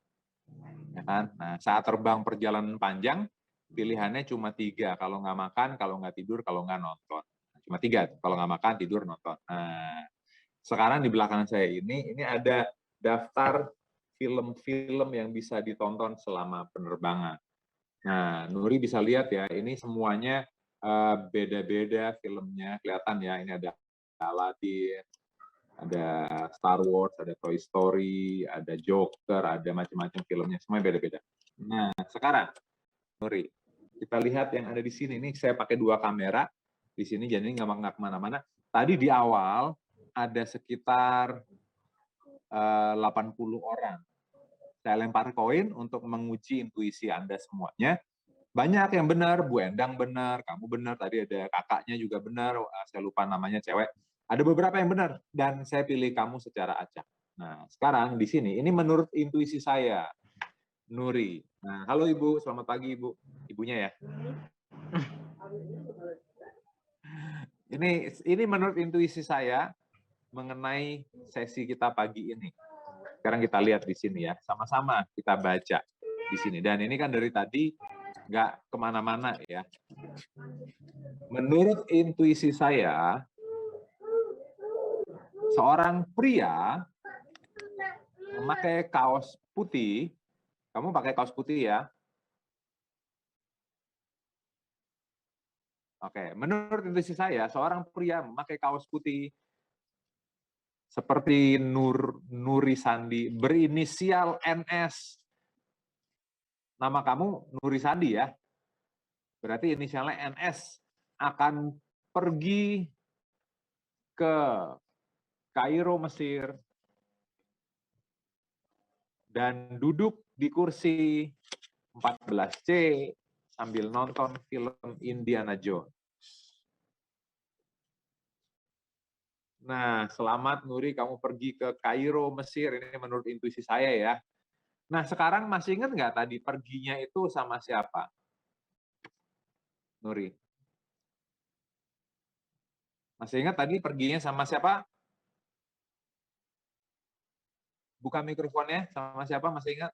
S8: Ya kan? Nah, saat terbang perjalanan panjang, pilihannya cuma 3. Kalau nggak makan, kalau nggak tidur, kalau nggak nonton. Cuma 3, kalau nggak makan, tidur, nonton. Nah, sekarang di belakang saya ini ada daftar film-film yang bisa ditonton selama penerbangan. Nah, Nuri bisa lihat ya, ini semuanya beda-beda filmnya, kelihatan ya, ini ada Aladdin, ada Star Wars, ada Toy Story, ada Joker, ada macam-macam filmnya, semuanya beda-beda. Nah, sekarang, Nuri, kita lihat yang ada di sini. Ini saya pakai 2 kamera di sini, jadi nggak kemana-mana. tadi di awal ada sekitar 80 orang. Saya lempar koin untuk menguji intuisi Anda semuanya. Banyak yang benar, Bu Endang benar, kamu benar, tadi ada kakaknya juga benar, saya lupa namanya cewek. Ada beberapa yang benar, dan saya pilih kamu secara acak. Nah, sekarang di sini, ini menurut intuisi saya, Nuri. Nah, halo Ibu, selamat pagi Ibu. Ibunya ya. Ini menurut intuisi saya mengenai sesi kita pagi ini. Sekarang kita lihat di sini ya, sama-sama kita baca di sini. Dan ini kan dari tadi nggak kemana-mana ya. Menurut intuisi saya, seorang pria memakai kaos putih, kamu pakai kaos putih ya? Oke, menurut intuisi saya, seorang pria memakai kaos putih seperti Nuri Sandi, berinisial NS. Nama kamu Nuri Sandi ya? Berarti inisialnya NS, akan pergi ke Kairo, Mesir, dan duduk di kursi 14C sambil nonton film Indiana Jones. Nah, selamat Nuri, kamu pergi ke Kairo, Mesir. Ini menurut intuisi saya ya. Nah, sekarang masih ingat nggak tadi perginya itu sama siapa? Nuri. Masih ingat tadi perginya sama siapa? Buka mikrofonnya, sama siapa? Masih ingat?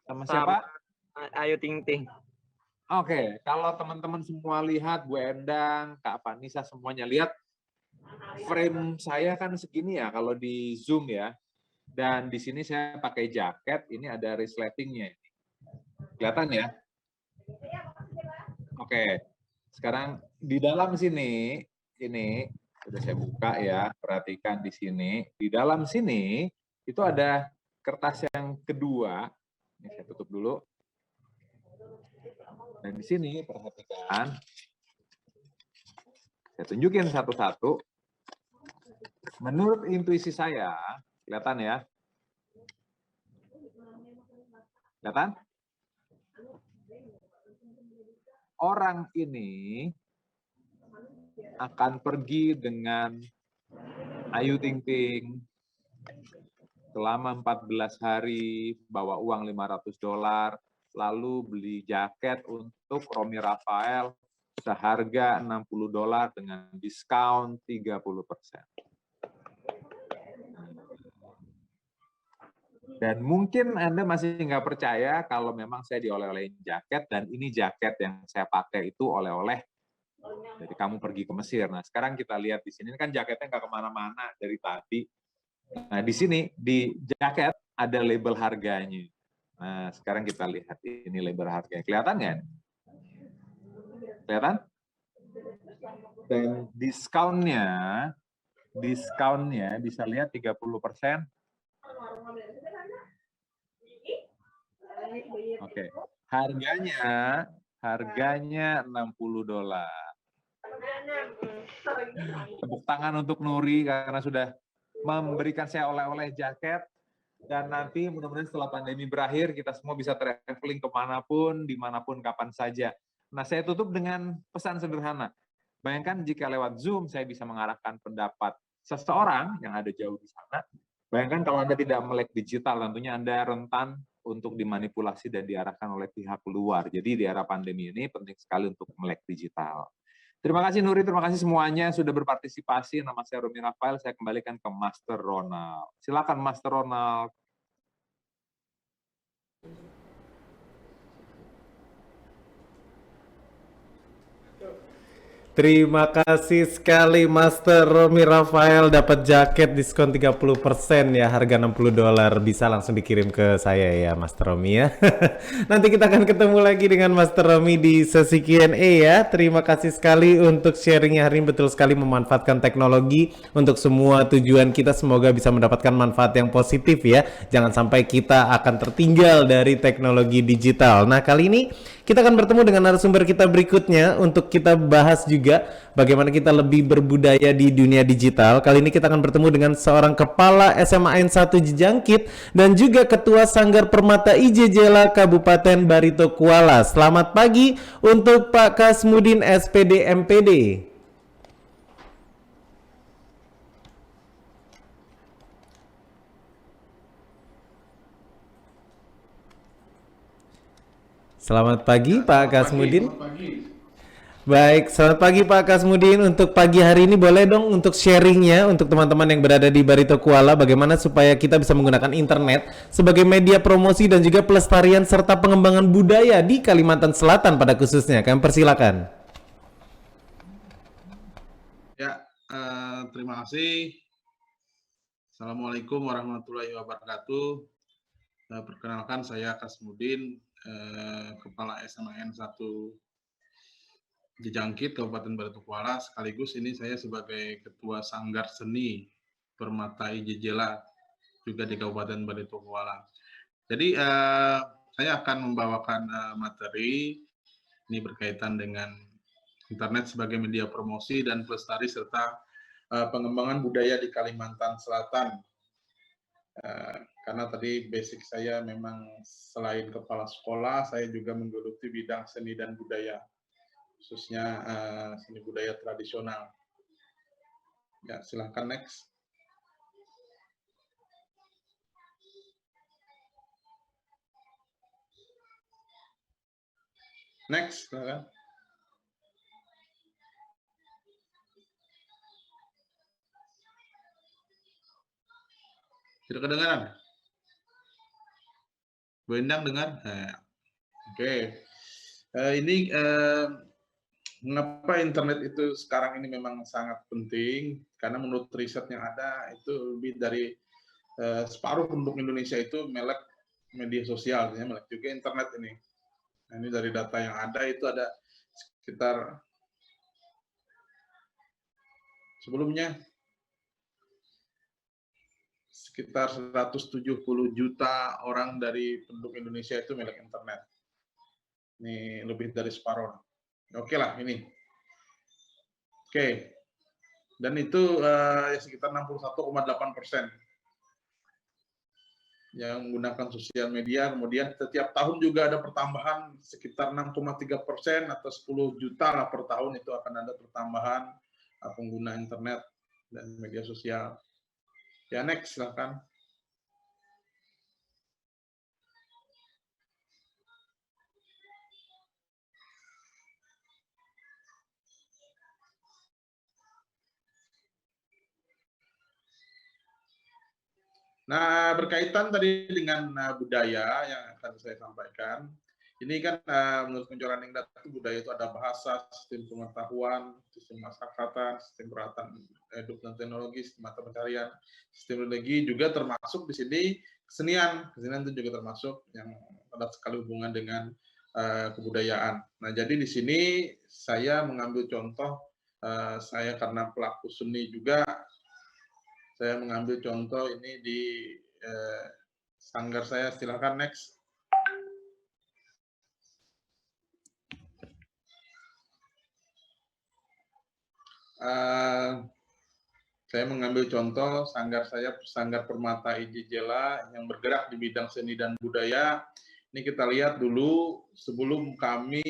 S8: Sama siapa?
S9: Ayu Ting Ting.
S8: Oke, kalau teman-teman semua lihat, Bu Endang, Kak Vanessa semuanya lihat, frame saya kan segini ya kalau di Zoom ya. Dan di sini saya pakai jaket, ini ada resletingnya. Kelihatan ya? Oke, sekarang di dalam sini, ini sudah saya buka ya, perhatikan di sini. Di dalam sini, itu ada kertas yang kedua. Ini saya tutup dulu. Dan di sini, perhatikan. Saya tunjukin satu-satu. Menurut intuisi saya, kelihatan ya? Kelihatan? Orang ini akan pergi dengan Ayu Ting Ting selama 14 hari, bawa uang $500, lalu beli jaket untuk Romy Rafael seharga $60 dengan diskon 30%. Dan mungkin Anda masih nggak percaya kalau memang saya dioleh-olehin jaket, dan ini jaket yang saya pakai itu oleh-oleh jadi kamu pergi ke Mesir. Nah, sekarang kita lihat di sini, kan jaketnya nggak kemana-mana dari tadi. Nah, di sini, di jaket ada label harganya. Nah, sekarang kita lihat ini label harganya. Kelihatan nggak? Kelihatan? Dan diskonnya bisa lihat 30%. Oke, harganya $60. Tepuk tangan untuk Nuri karena sudah memberikan saya oleh-oleh jaket. Dan nanti mudah-mudahan setelah pandemi berakhir, kita semua bisa traveling kemanapun, dimanapun, kapan saja. Nah, saya tutup dengan pesan sederhana. Bayangkan jika lewat Zoom saya bisa mengarahkan pendapat seseorang yang ada jauh di sana. Bayangkan kalau Anda tidak melek digital, tentunya Anda rentan untuk dimanipulasi dan diarahkan oleh pihak luar. Jadi di era pandemi ini penting sekali untuk melek digital. Terima kasih Nuri, terima kasih semuanya sudah berpartisipasi. Nama saya Romy Rafael, saya kembalikan ke Master Ronald. Silakan Master Ronald.
S5: Terima kasih sekali Master Romy Rafael, dapat jaket diskon 30% ya, harga $60. Bisa langsung dikirim ke saya ya Master Romy ya. Nanti kita akan ketemu lagi dengan Master Romy di sesi Q&A ya. Terima kasih sekali untuk sharingnya hari ini, betul sekali memanfaatkan teknologi untuk semua tujuan kita, semoga bisa mendapatkan manfaat yang positif ya. Jangan sampai kita akan tertinggal dari teknologi digital. Nah, kali ini kita akan bertemu dengan narasumber kita berikutnya untuk kita bahas juga juga bagaimana kita lebih berbudaya di dunia digital. Kali ini kita akan bertemu dengan seorang kepala SMA N1 Jejangkit dan juga ketua Sanggar Permata IJJLA Kabupaten Barito Kuala. Selamat pagi untuk Pak Kasmudin SPD MPD. Selamat pagi Pak Kasmudin. Baik, selamat pagi Pak Kasmudin. Untuk pagi hari ini boleh dong untuk sharingnya untuk teman-teman yang berada di Barito Kuala, bagaimana supaya kita bisa menggunakan internet sebagai media promosi dan juga pelestarian serta pengembangan budaya di Kalimantan Selatan pada khususnya. Kami persilakan.
S10: Ya, terima kasih. Assalamualaikum warahmatullahi wabarakatuh. Perkenalkan, saya Kasmudin, Kepala SMA N1 Jejangkit Kabupaten Barito Kuala, sekaligus ini saya sebagai Ketua Sanggar Seni Permata IJJLA juga di Kabupaten Barito Kuala. Jadi saya akan membawakan materi ini berkaitan dengan internet sebagai media promosi dan pelestari serta pengembangan budaya di Kalimantan Selatan. Karena tadi basic saya memang selain kepala sekolah, saya juga menggeluti bidang seni dan budaya, khususnya seni budaya tradisional. Ya, silahkan next. Next, silahkan. Tidak kedengaran? Bu Endang dengar? Oke. Ini mengapa internet itu sekarang ini memang sangat penting? Karena menurut riset yang ada itu lebih dari separuh penduduk Indonesia itu melek media sosial, melek juga internet ini. Nah, ini dari data yang ada itu ada sekitar sebelumnya sekitar 170 juta orang dari penduduk Indonesia itu melek internet. Ini lebih dari separuh. Oke lah ini. Oke. Dan itu sekitar 61,8% yang menggunakan sosial media. Kemudian setiap tahun juga ada pertambahan sekitar 6,3% atau 10 juta lah per tahun itu akan ada pertambahan pengguna internet dan media sosial. Ya, next, silakan. Nah, berkaitan tadi dengan budaya yang akan saya sampaikan, ini kan menurut penjualan data budaya itu ada bahasa, sistem pengetahuan, sistem masyarakatan, sistem peralatan hidup dan teknologi, sistem mata pencarian, sistem religi, juga termasuk di sini kesenian. Kesenian itu juga termasuk yang erat sekali hubungan dengan kebudayaan. Nah, jadi di sini saya mengambil contoh, saya karena pelaku seni juga, saya mengambil contoh ini di sanggar saya. Silakan next. Saya mengambil contoh sanggar saya, Sanggar Permata IJJLA yang bergerak di bidang seni dan budaya. Ini kita lihat dulu sebelum kami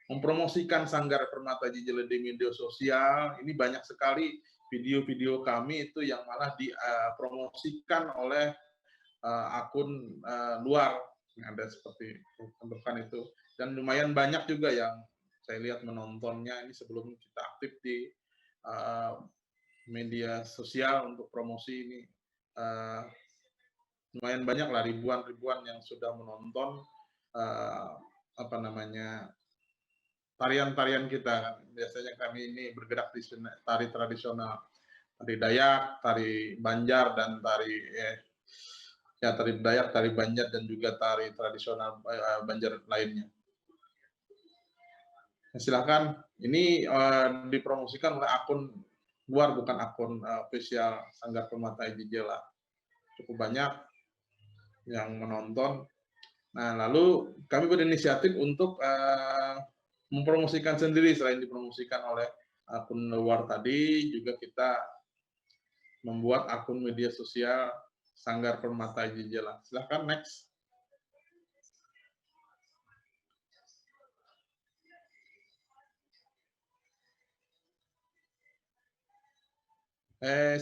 S10: mempromosikan Sanggar Permata IJJLA di media sosial. Ini banyak sekali video-video kami itu yang malah dipromosikan oleh akun luar yang ada seperti bentukan itu. Dan lumayan banyak juga yang saya lihat menontonnya ini sebelum kita aktif di media sosial untuk promosi ini. Lumayan banyak lah, ribuan yang sudah menonton tarian-tarian kita. Biasanya kami ini bergerak di tari tradisional, tari Dayak, tari Banjar, dan tari Dayak, tari Banjar, dan juga tari tradisional Banjar lainnya. Silakan, ini dipromosikan oleh akun luar, bukan akun official Sanggar Permata IJJLA. Cukup banyak yang menonton. Nah, lalu kami berinisiatif untuk mempromosikan sendiri selain dipromosikan oleh akun luar tadi, juga kita membuat akun media sosial Sanggar Permata Jejela. Silahkan next.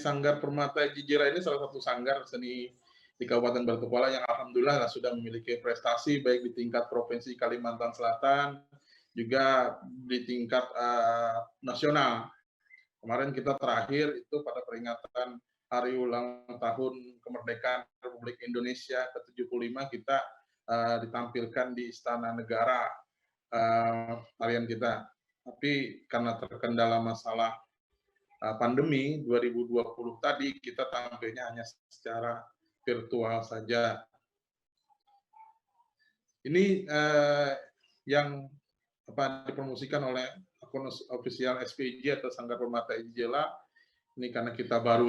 S10: Sanggar Permata Jejela ini salah satu sanggar seni di Kabupaten Batu Kuala yang alhamdulillah sudah memiliki prestasi baik di tingkat provinsi Kalimantan Selatan, juga di tingkat nasional. Kemarin kita terakhir itu pada peringatan Hari Ulang Tahun Kemerdekaan Republik Indonesia ke-75, kita ditampilkan di Istana Negara tarian kita. Tapi karena terkendala masalah pandemi 2020 tadi, kita tampilnya hanya secara virtual saja. Ini yang dipromosikan oleh akun official SPJ atau Sanggar Permata Jejela. Ini karena kita baru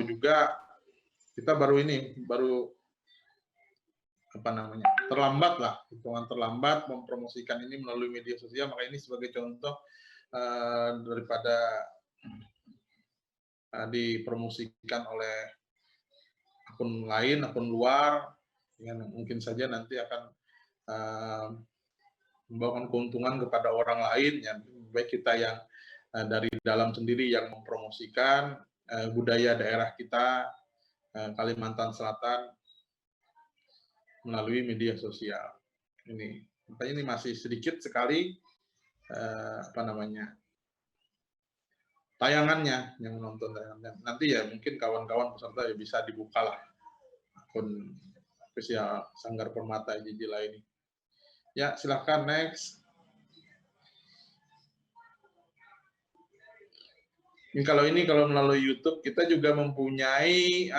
S10: terlambat lah, hitungan terlambat mempromosikan ini melalui media sosial. Maka ini sebagai contoh daripada dipromosikan oleh akun lain, akun luar, yang mungkin saja nanti akan membawakan keuntungan kepada orang lain, ya, baik kita yang dari dalam sendiri yang mempromosikan budaya daerah kita, Kalimantan Selatan, melalui media sosial. Ini masih sedikit sekali tayangannya, yang menonton tayangannya. Nanti ya mungkin kawan-kawan peserta ya bisa dibuka lah akun official Sanggar Permata Jejela ini. Ya, silahkan next. Kalau melalui YouTube, kita juga mempunyai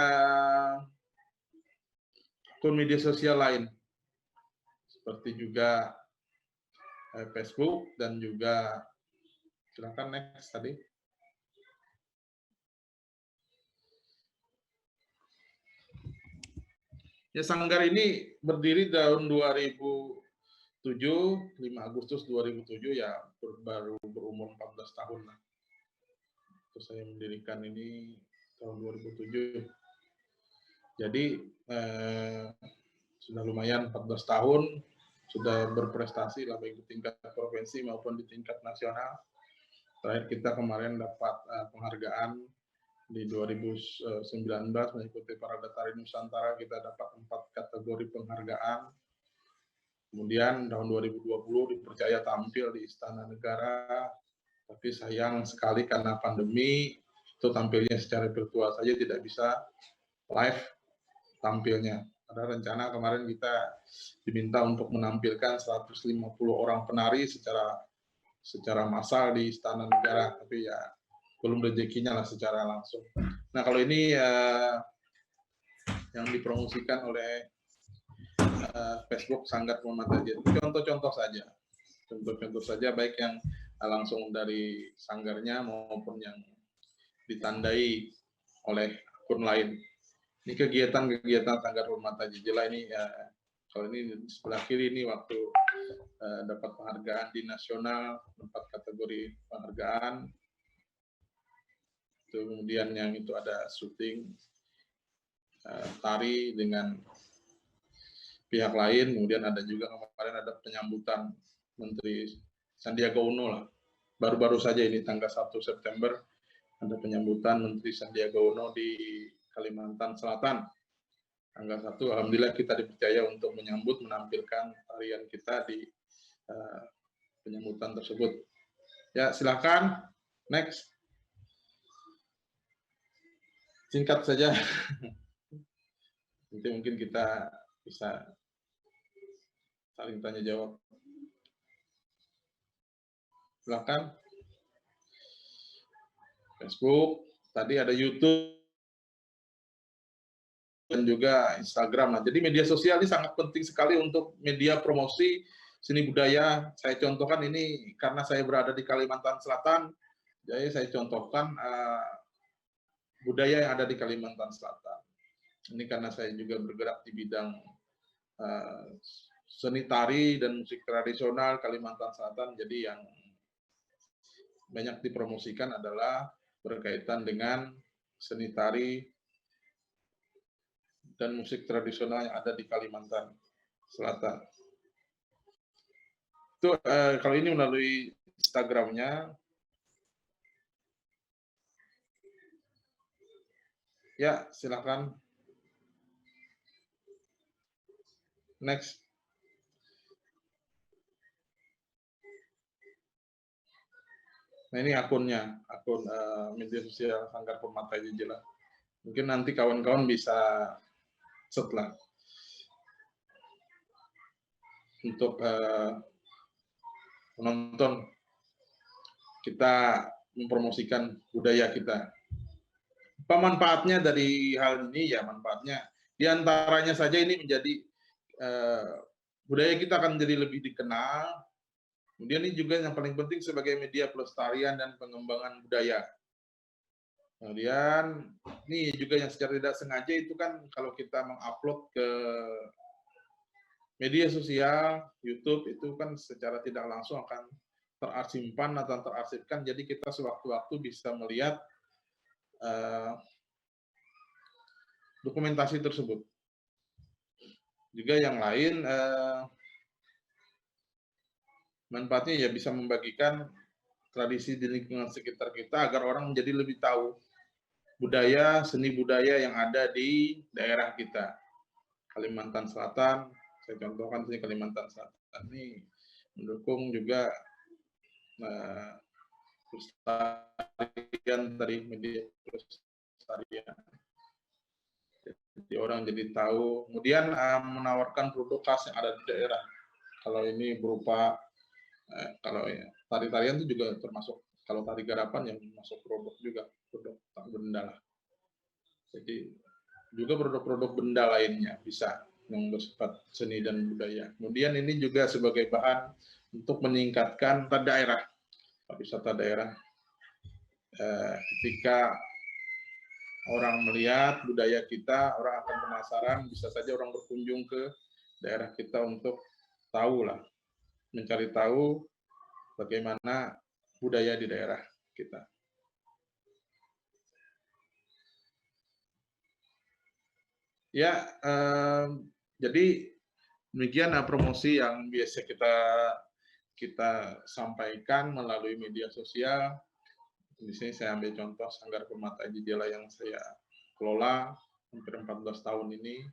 S10: akun media sosial lain, seperti juga Facebook dan juga, silahkan next tadi. Ya, Sanggar ini berdiri tahun 2007, 5 Agustus 2007, ya baru berumur 14 tahun lah. Terus saya mendirikan ini tahun 2007. Jadi sudah lumayan 14 tahun, sudah berprestasi lah baik di tingkat provinsi maupun di tingkat nasional. Terakhir kita kemarin dapat penghargaan di 2019 mengikuti Parade Tari Nusantara, kita dapat 4 kategori penghargaan. Kemudian tahun 2020 dipercaya tampil di Istana Negara, tapi sayang sekali karena pandemi itu tampilnya secara virtual saja, tidak bisa live tampilnya. Ada rencana kemarin kita diminta untuk menampilkan 150 orang penari secara massal di Istana Negara, tapi ya belum rezekinya lah secara langsung. Nah, kalau ini yang dipromosikan oleh Facebook Sanggar Permata Jejela, contoh-contoh saja, baik yang langsung dari sanggarnya maupun yang ditandai oleh akun lain. Ini kegiatan-kegiatan Sanggar Permata Jejela ini, kalau ini di sebelah kiri ini waktu dapat penghargaan di nasional, 4 kategori penghargaan. Kemudian yang itu ada syuting tari dengan pihak lain, kemudian ada juga kemarin ada penyambutan Menteri Sandiaga Uno lah. Baru-baru saja ini tanggal 1 September ada penyambutan Menteri Sandiaga Uno di Kalimantan Selatan. Tanggal 1, alhamdulillah kita dipercaya untuk menampilkan tarian kita di penyambutan tersebut. Ya, silakan next. Singkat saja, nanti mungkin kita bisa saling tanya jawab. Silakan. Facebook, tadi ada YouTube dan juga Instagram. Nah, jadi media sosial ini sangat penting sekali untuk media promosi seni budaya. Saya contohkan ini karena saya berada di Kalimantan Selatan, jadi saya contohkan budaya yang ada di Kalimantan Selatan. Ini karena saya juga bergerak di bidang seni tari dan musik tradisional Kalimantan Selatan, jadi yang banyak dipromosikan adalah berkaitan dengan seni tari dan musik tradisional yang ada di Kalimantan Selatan. Itu kalau ini melalui Instagramnya. Ya, silakan. Next. Nah, ini akunnya, akun media sosial Sanggar Permata Jejela. Mungkin nanti kawan-kawan bisa setelah untuk menonton kita mempromosikan budaya kita. Apa manfaatnya dari hal ini? Ya, manfaatnya diantaranya saja ini menjadi budaya kita akan jadi lebih dikenal. Kemudian ini juga yang paling penting sebagai media pelestarian dan pengembangan budaya. Kemudian ini juga yang secara tidak sengaja itu kan kalau kita mengupload ke media sosial, YouTube itu kan secara tidak langsung akan tersimpan atau terarsipkan. Jadi kita sewaktu-waktu bisa melihat dokumentasi tersebut. Juga yang lain manfaatnya ya bisa membagikan tradisi di lingkungan sekitar kita agar orang menjadi lebih tahu budaya, seni budaya yang ada di daerah kita. Kalimantan Selatan, saya contohkan di Kalimantan Selatan ini mendukung juga pelestarian dari media pelestarian. Jadi orang jadi tahu, kemudian menawarkan produk khas yang ada di daerah. Kalau ini berupa kalau ya, tari-tarian itu juga termasuk, kalau tari garapan yang masuk produk juga, produk benda lah. Jadi juga produk-produk benda lainnya bisa yang bersifat seni dan budaya. Kemudian ini juga sebagai bahan untuk meningkatkan daerah, pariwisata daerah. Ketika orang melihat budaya kita, orang akan penasaran, bisa saja orang berkunjung ke daerah kita untuk tahu lah, mencari tahu bagaimana budaya di daerah kita. Ya, jadi demikian promosi yang biasa kita sampaikan melalui media sosial. Di sini saya ambil contoh Sanggar Permata Jejela yang saya kelola hampir 14 tahun ini.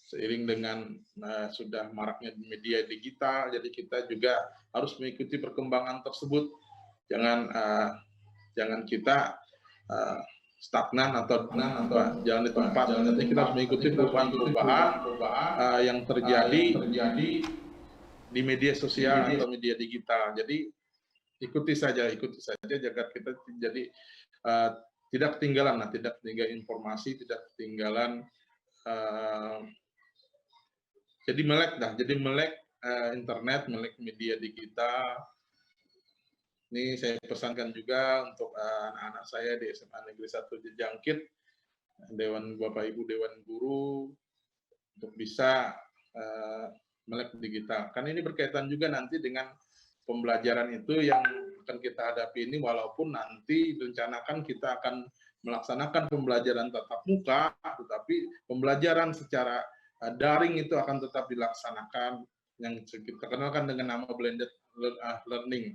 S10: Seiring dengan sudah maraknya media digital, jadi kita juga harus mengikuti perkembangan tersebut. Jangan kita stagnan atau jangan di tempat. Jadi kita harus mengikuti perubahan-perubahan yang terjadi di media sosial atau media digital. Jadi ikuti saja agar kita jadi tidak ketinggalan, tidak ketinggalan informasi, tidak ketinggalan. Jadi melek internet, melek media digital. Ini saya pesankan juga untuk anak-anak saya di SMA Negeri 1 Jejangkit, Dewan Bapak Ibu Dewan Guru, untuk bisa melek digital. Karena ini berkaitan juga nanti dengan pembelajaran itu yang akan kita hadapi ini, walaupun nanti direncanakan kita akan melaksanakan pembelajaran tatap muka, tetapi pembelajaran secara daring itu akan tetap dilaksanakan, yang kita kenalkan dengan nama blended learning.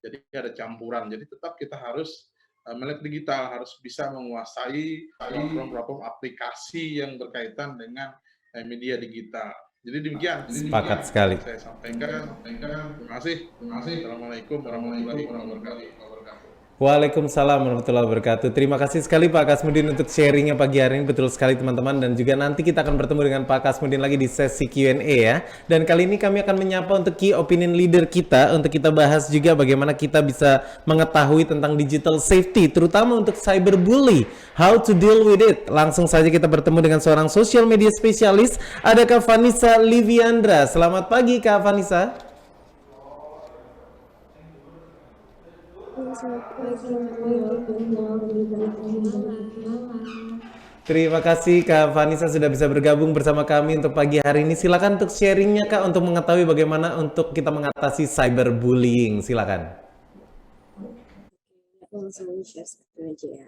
S10: Jadi ada campuran, jadi tetap kita harus melek digital, harus bisa menguasai platform-platform aplikasi yang berkaitan dengan media digital. Jadi demikian.
S5: Sepakat sekali.
S10: Saya sampaikan. Terima kasih. Assalamualaikum warahmatullahi wabarakatuh.
S5: Waalaikumsalam warahmatullahi wabarakatuh. Terima kasih sekali Pak Kasmudin untuk sharingnya pagi hari ini. Betul sekali teman-teman. Dan juga nanti kita akan bertemu dengan Pak Kasmudin lagi di sesi Q&A ya. Dan kali ini kami akan menyapa untuk key opinion leader kita, untuk kita bahas juga bagaimana kita bisa mengetahui tentang digital safety, terutama untuk cyberbully, how to deal with it. Langsung saja kita bertemu dengan seorang social media spesialis, ada Kak Vanessa Liviandra. Selamat pagi Kak Vanessa. Terima kasih Kak Vanessa sudah bisa bergabung bersama kami untuk pagi hari ini. Silakan untuk sharingnya Kak, untuk mengetahui bagaimana untuk kita mengatasi cyberbullying. Silakan.
S11: Aku langsung share screen aja ya.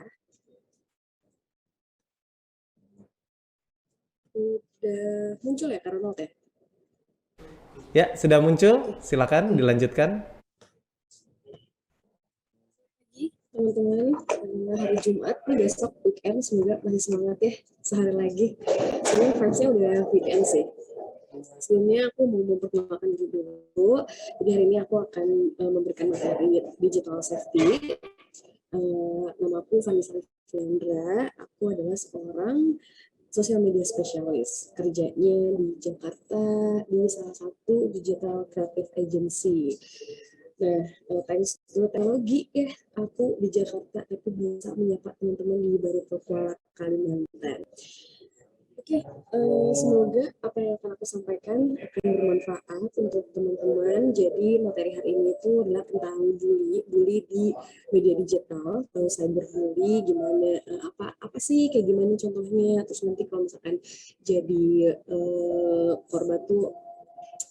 S11: Udah muncul ya, Kak Ronald ya?
S5: Ya, sudah muncul. Silakan dilanjutkan.
S11: Teman-teman, hari Jumat nih, besok weekend, semoga masih semangat ya, sehari lagi. Sebenarnya vibes-nya udah weekend sih. Sebelumnya aku mau memperkenalkan diri dulu. Jadi hari ini aku akan memberikan materi digital safety. Nama aku Vanessa Fiandra. Aku adalah seorang social media specialist. Kerjanya di Jakarta di salah satu digital creative agency. Nah, thanks to teknologi ya, aku di Jakarta, aku bisa menyapa teman-teman di Baritokwala, Kalimantan. Oke, semoga apa yang akan aku sampaikan akan bermanfaat untuk teman-teman. Jadi materi hari ini itu adalah tentang bully di media digital, cyberbully, gimana, apa sih, kayak gimana contohnya, terus nanti kalau misalkan jadi korban tuh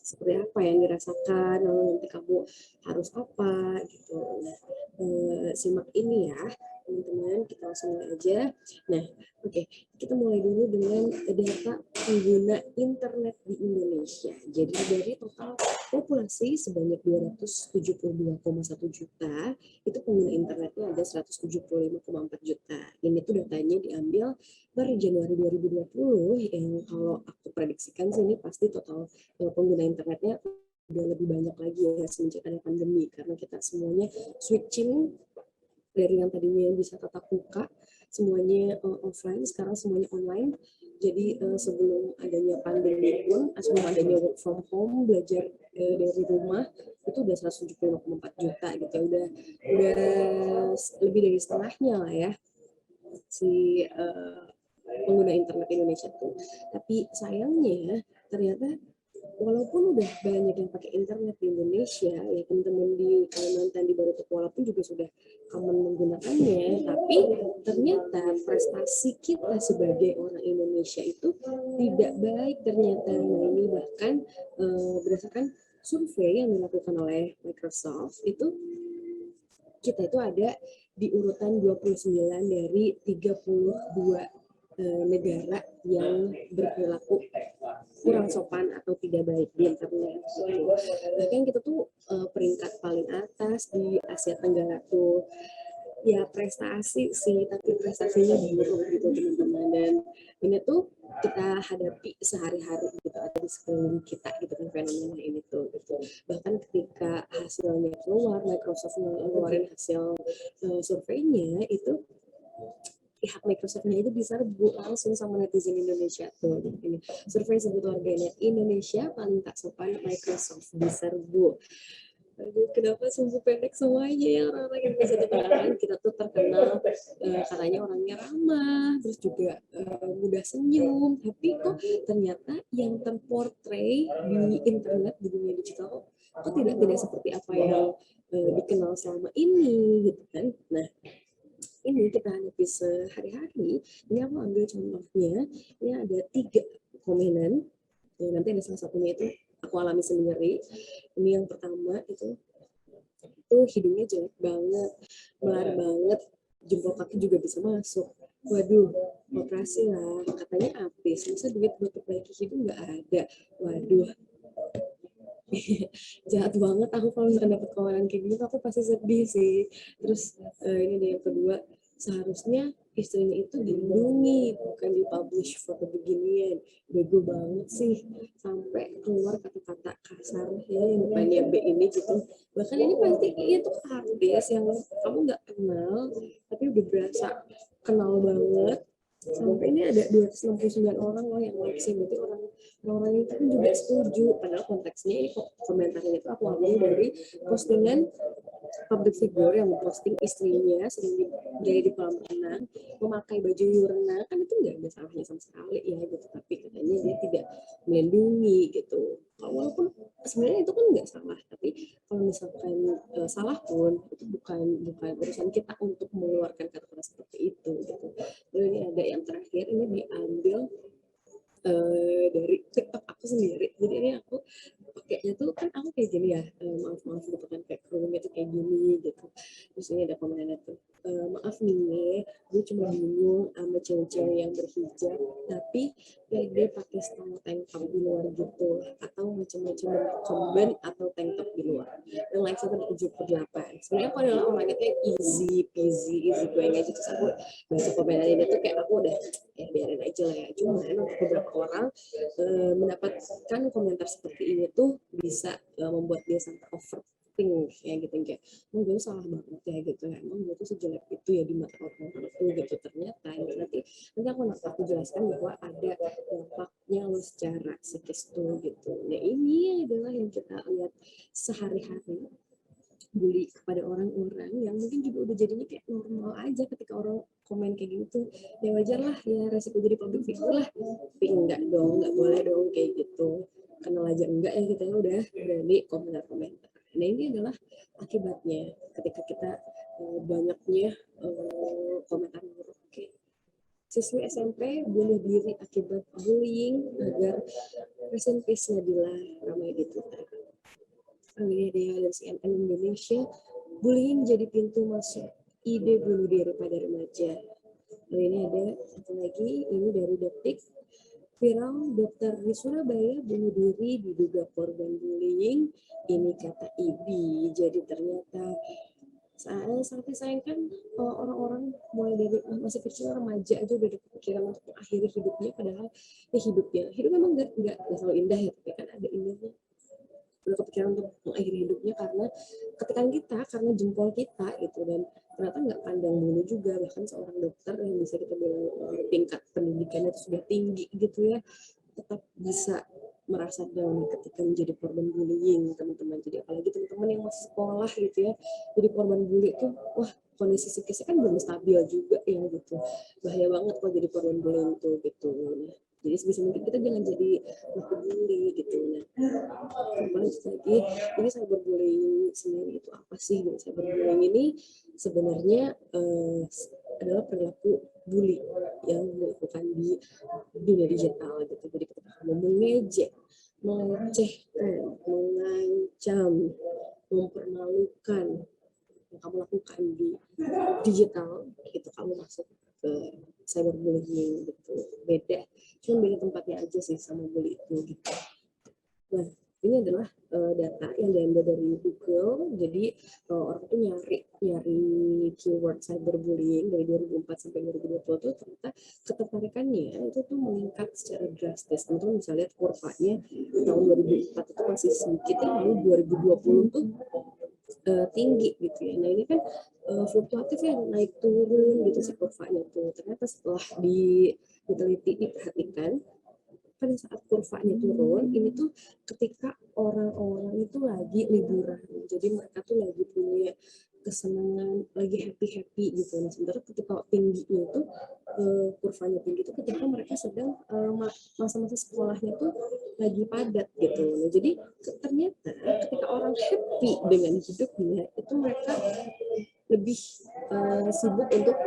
S11: seperti apa yang dirasakan, lalu nanti kamu harus apa gitu. Nah, simak ini ya teman-teman, kita langsung mulai aja. Nah, oke, kita mulai dulu dengan data pengguna internet di Indonesia. Jadi dari total populasi sebanyak 272,1 juta, itu pengguna internetnya ada 175,4 juta. Ini tuh datanya diambil per Januari 2020, yang kalau aku prediksikan sih ini pasti total pengguna internetnya udah lebih banyak lagi ya semenjak ada pandemi, karena kita semuanya switching dari yang tadinya bisa tatap muka semuanya offline, sekarang semuanya online. Jadi sebelum adanya pandemi pun, sebelum adanya work from home, belajar dari rumah, itu udah 175,4 juta gitu ya, udah lebih dari setengahnya lah ya si pengguna internet Indonesia tuh. Tapi sayangnya ternyata walaupun udah banyak yang pakai internet di Indonesia, ya teman-teman di Kalimantan, di Baritokwala pun juga sudah common menggunakannya, tapi ternyata prestasi kita sebagai orang Indonesia itu tidak baik ternyata. Nah, ini bahkan berdasarkan survei yang dilakukan oleh Microsoft, itu kita itu ada di urutan 29 dari 32 negara yang berperilaku kurang sopan atau tidak baik di internet. Bahkan kita tuh peringkat paling atas di Asia Tenggara tuh. Ya prestasi sih, tapi prestasinya buruk gitu teman-teman. Dan ini tuh kita hadapi sehari-hari gitu, ada di sekeliling kita gitu kan fenomena ini tuh gitu. Bahkan ketika hasilnya keluar, Microsoft ngeluarin hasil surveinya itu, pihak Microsoft-nya itu diserbu langsung sama netizen Indonesia tuh. Ini survei sebut warganet Indonesia paling tak sopan, Microsoft diserbu. Aduh, kenapa sumbu pendek semuanya ya orang-orang yang bisa dikatakan kita tuh terkenal katanya orangnya ramah, terus juga mudah senyum, tapi kok ternyata yang terportray di internet, di dunia digital kok tidak seperti apa yang dikenal selama ini gitu kan. Nah, ini kita hadapi sehari-hari. Ini aku ambil contohnya, ini ada 3 komenan, ya, nanti ada salah satunya itu aku alami sendiri. Ini yang pertama itu hidungnya jelek banget, melar banget, jempol kaki juga bisa masuk. Waduh, operasi lah, katanya habis, masa duit buat perbaiki hidung nggak ada. Waduh, jahat banget aku kalau misalkan dapat komenan kayak gini, aku pasti sedih sih. Terus ini dia yang kedua, seharusnya istrinya itu dilindungi, bukan dipublish foto beginian. Bego banget sih, sampai keluar kata-kata kasar ya yang depannya B ini gitu. Bahkan ini pasti itu artis yang kamu nggak kenal, tapi udah berasa kenal banget. Sampai ini ada 269 orang loh yang like sih, berarti orang itu pun juga setuju. Padahal konteksnya ini komentarnya itu aku ambil dari postingan public figure yang memposting istrinya sering jadi di kolam renang memakai baju renang, kan itu nggak ada salahnya sama sekali ya gitu, tapi katanya dia tidak melindungi gitu. Walaupun sebenarnya itu kan nggak salah, tapi kalau misalkan salah pun itu bukan urusan kita untuk mengeluarkan kata-kata seperti itu gitu. Lalu ini ada yang terakhir, ini diambil dari TikTok aku sendiri. Jadi ini aku pakainya tuh kan aku kayak gini ya, maaf gitu kan, kayak kerudungnya tuh kayak gini gitu. Terus ini ada komenannya tuh, maaf nih, gue cuma bingung sama cewek-cewek yang berhijab tapi pede pakai style tank top di luar gitu, atau macam-macam komben atau tank top di luar. Yang like sampai 7/8. Sebenarnya aku adalah orang yang easy peasy, easy going aja. Terus aku baca komenannya dia tuh kayak aku udah biarin aja lah ya. Cuman untuk beberapa orang mendapatkan komentar seperti ini tuh bisa membuat dia sampai overthink ya gitu, kayak gue salah banget ya gitu ya, emang gue tuh sejelek itu ya di mata orang tuh gitu. Ternyata nanti aku jelaskan bahwa ada dampaknya lo secara psikis tuh gitu. Nah ini adalah yang kita lihat sehari-hari, bully kepada orang-orang yang mungkin juga udah jadinya kayak normal aja ketika orang komen kayak gitu. Ya wajar lah ya, resiko jadi public figure lah, tapi enggak dong, nggak boleh dong kayak gitu. Kenal aja enggak ya, kita udah berani komentar-komentar. Nah ini adalah akibatnya ketika kita banyaknya komentar buruk. Oke. Siswi SMP bunuh diri akibat bullying agar rest in peace Nadila, ramai di Twitter. Amelia Dea dan CNN Indonesia, bullying jadi pintu masuk ide bunuh diri pada remaja. Lalu ini ada satu lagi, ini dari Detik. Viral dokter di Surabaya bunuh diri diduga korban bullying. Ini kata IBI. Jadi ternyata sampai sayang kan orang-orang mulai dari masih kecil, remaja aja udah kepikiran untuk mengakhiri hidupnya, padahal hidup memang nggak selalu indah ya, tapi kan ada indahnya. Udah kepikiran untuk mengakhiri hidupnya karena ketikan kita, karena jempol kita gitu, dan ternyata nggak pandang bulu juga. Bahkan seorang dokter yang bisa kita bilang tingkat pendidikannya itu sudah tinggi gitu ya, tetap bisa merasa down ketika menjadi korban bullying, teman-teman. Jadi apalagi teman-teman yang masih sekolah gitu ya, jadi korban bully itu, wah kondisi psikisnya kan belum stabil juga ya gitu. Bahaya banget kalau jadi korban bullying tuh gitu. Jadi sebisa mungkin kita jangan jadi bully gitu. Nah, lanjut lagi, ini cyberbullying sendiri itu apa sih? Cyberbullying ini sebenarnya adalah perilaku bully yang dilakukan di dunia digital gitu. Jadi ketika kamu mengejek, melecehkan, mengancam, mempermalukan yang kamu lakukan di digital, itu kamu masuk ke cyberbullying gitu. Beda, cuma beda tempatnya aja sih sama bully itu gitu. Nah, ini adalah data yang diambil dari Google. Jadi orang tuh nyari keyword cyberbullying dari 2004 sampai 2020 tuh ternyata ketertarikannya itu tuh meningkat secara drastis. Teman-teman bisa lihat kurvanya tahun 2004 itu masih sedikit, lalu 2020 tuh tinggi gitu ya. Nah ini kan fluktuatif ya, naik turun gitu si kurvanya tuh. Ternyata setelah diteliti, diperhatikan, pada saat kurvanya turun, ini tuh ketika orang-orang itu lagi liburan. Jadi mereka tuh lagi punya kesenangan, lagi happy-happy gitu. Nah sementara ketika tingginya itu, kurvanya tinggi itu ketika mereka sedang masa-masa sekolahnya tuh lagi padat gitu. Nah jadi ternyata ketika orang happy dengan hidupnya, itu mereka lebih sibuk untuk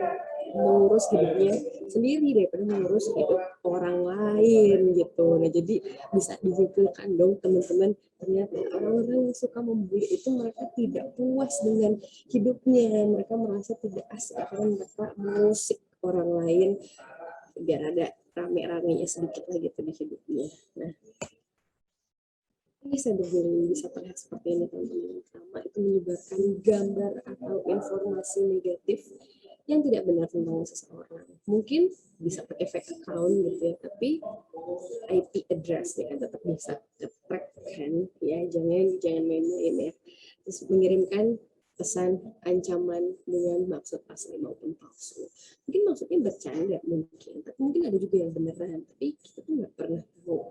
S11: mengurus hidupnya sendiri daripada mengurus hidup orang lain gitu. Nah jadi bisa disimpulkan dong teman-teman, ternyata orang-orang yang suka membuli itu mereka tidak puas dengan hidupnya, mereka merasa tidak asik karena mereka mengusik orang lain biar ada rame-ramenya sedikit lagi tuh di hidupnya. Nah ini cyberbullying bisa terlihat seperti ini teman-teman. Pertama itu menyebarkan gambar atau informasi negatif yang tidak benar tentang seseorang. Mungkin bisa pakai fake account gitu ya, tapi IP address-nya kan tetap bisa track kan ya, jangan main-main ya. Terus mengirimkan pesan ancaman dengan maksud asli maupun palsu. Mungkin maksudnya bercanda mungkin, tapi mungkin ada juga yang beneran. Tapi kita tuh nggak pernah tahu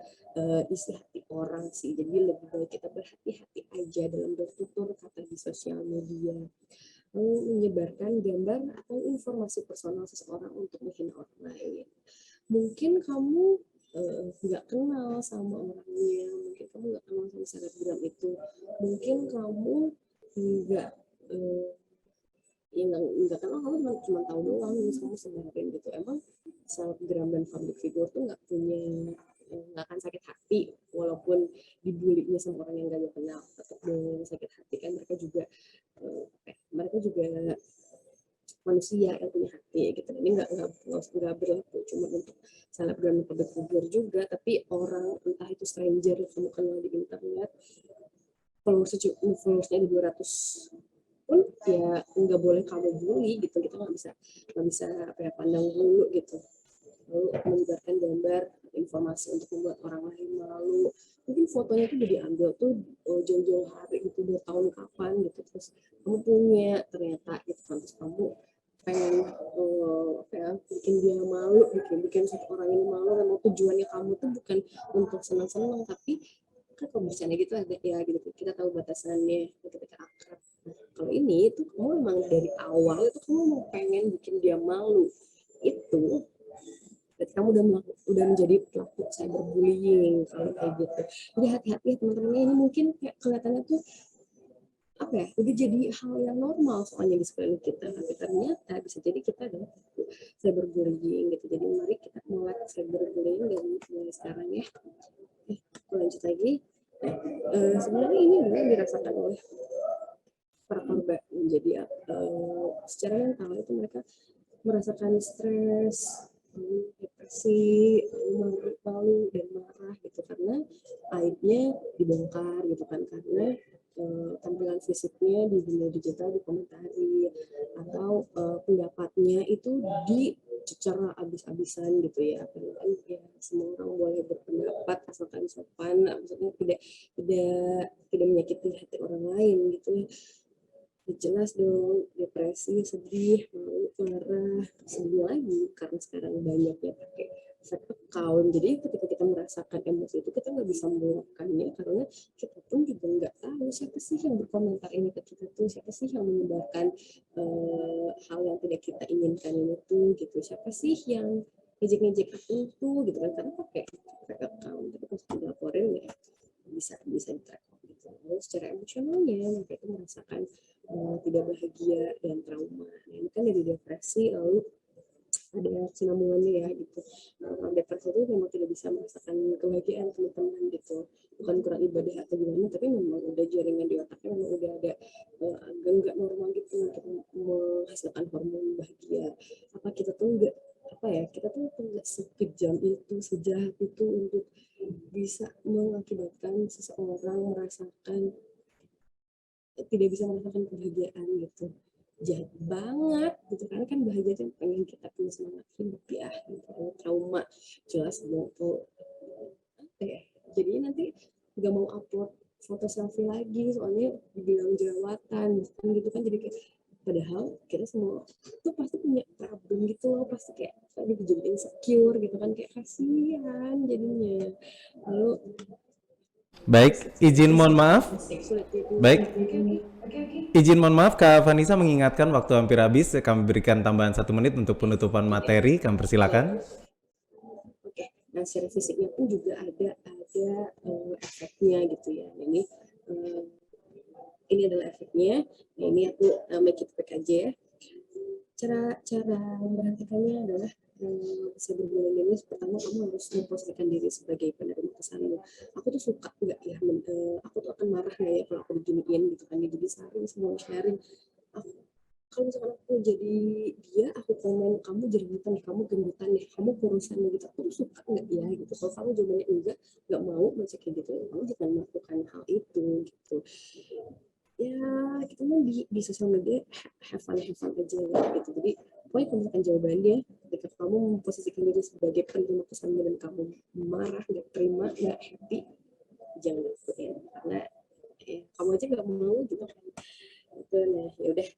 S11: isi hati orang sih. Jadi lebih baik kita berhati-hati aja dalam bertutur kata di sosial media. Menyebarkan gambar atau informasi personal seseorang untuk menghina orang lain. Mungkin kamu nggak kenal sama orangnya, mungkin kamu nggak kenal sama selebgram itu, mungkin kamu nggak nggak kenal, kamu cuma tahu doang, kamu sebarin gitu. Emang selebgram dan public figure tuh nggak akan sakit hati walaupun dibulinya sama orang yang gak dia kenal, tetap dong sakit hati kan. Mereka juga manusia yang punya hati gitu. Ini nggak berlaku cuma untuk selebgram atau public figure juga, tapi orang entah itu stranger yang kamu kenal di internet, followersnya di 200 pun ya nggak boleh kamu bully gitu. Kita nggak bisa pandang dulu gitu, lalu menyebarkan gambar informasi untuk membuat orang lain malu. Mungkin fotonya itu udah diambil tuh jauh-jauh hari gitu, udah tahun kapan gitu, terus kamu punya ternyata gitu kan, terus kamu pengen bikin dia malu, bikin satu orang ini malu, memang tujuannya kamu tuh bukan untuk senang-senang, tapi kan kalau bercanda gitu ada ya gitu, kita tahu batasannya gitu, kita akrab. Kalau ini tuh kamu memang dari awal itu kamu mau pengen bikin dia malu, itu berarti kamu udah menjadi pelaku cyberbullying kalau kayak gitu. Jadi hati-hati ya teman-teman, ini mungkin kayak kelihatannya tuh udah jadi hal yang normal soalnya di sekeliling kita, tapi ternyata bisa jadi kita adalah pelaku cyberbullying gitu. Jadi mari kita mulai cyberbullying dari mulai sekarang ya. Aku lanjut lagi. Sebenarnya ini adalah dirasakan oleh para korban. Jadi secara mental itu mereka merasakan stres, depresi, malu dan marah gitu, karena aibnya dibongkar gitu kan, karena tampilan fisiknya di dunia digital dikomentari, atau pendapatnya itu dicecer abis-abisan gitu ya. Karena kan ya semua orang boleh berpendapat asalkan sopan, maksudnya tidak menyakiti hati orang lain gitu ya. Jelas dong, depresi, sedih, malu, marah, sedih lagi karena sekarang banyaknya pakai fake account. Jadi ketika kita merasakan emosi itu, kita nggak bisa meluapkannya karena kita pun juga nggak tahu siapa sih yang berkomentar ini ke kita tuh, siapa sih yang menyebarkan hal yang tidak kita inginkan ini tuh gitu, siapa sih yang ngejek-ngejek aku tuh gitu kan, karena pakai fake account. Tapi kalau dilaporin ya bisa di-track gitu. Lalu secara emosionalnya mereka itu merasakan tidak bahagia dan trauma. Nah, ini kan jadi depresi, lalu ada sinambungannya ya gitu. Kalau depresi itu memang tidak bisa merasakan kebahagiaan teman-teman gitu, bukan kurang ibadah atau gimana, tapi memang udah jaringan di otaknya memang udah ada agak nggak normal gitu untuk menghasilkan hormon bahagia. Apa kita tuh kita tuh nggak sekejam itu, sejahat itu untuk bisa mengakibatkan seseorang tidak bisa merasakan kebahagiaan gitu. Jahat banget gitu, karena kan bahagia itu pengen kita punya semangat hidup ya gitu. Trauma jelas mau tuh jadi nanti nggak mau upload foto selfie lagi soalnya dibilang jerawatan gitu kan. Jadi kayak padahal kita semua tuh pasti punya problem gitu loh, pasti kayak jadi insecure gitu kan, kayak kasihan jadinya. Lalu
S5: Baik, izin mohon maaf. Izin mohon maaf, Kak Vanessa mengingatkan waktu hampir habis. Kami berikan tambahan 1 menit untuk penutupan materi. Kami persilakan.
S11: Oke, nah secara fisiknya pun juga ada efeknya gitu ya. Ini adalah efeknya. Nah, ini aku make it quick aja ya. Cara memperhatikannya adalah cyberbullying ini, pertama kamu harus memposisikan diri sebagai penerima pesan. Aku tuh suka nggak ya, aku tuh akan marah nggak ya kalau aku diginiin gitu kan. Jadi semua sharing. Kalau misalkan aku jadi dia, aku komen kamu jerawatan nih, kamu gendutan nih, kamu kurusan gitu, aku tuh suka nggak ya gitu. Kalau kamu jawabannya nggak mau baca kayak gitu, kamu jangan melakukan hal itu gitu. Ya kita mah di sosial media have fun aja gitu. Jadi pokoknya kalau misalkan jawabannya ketika kamu memposisikan diri sebagai penerima pesan dan kamu marah, nggak terima, nggak happy, jangan lakuin karena kamu aja nggak mau gitu kan. Itu nah yaudah,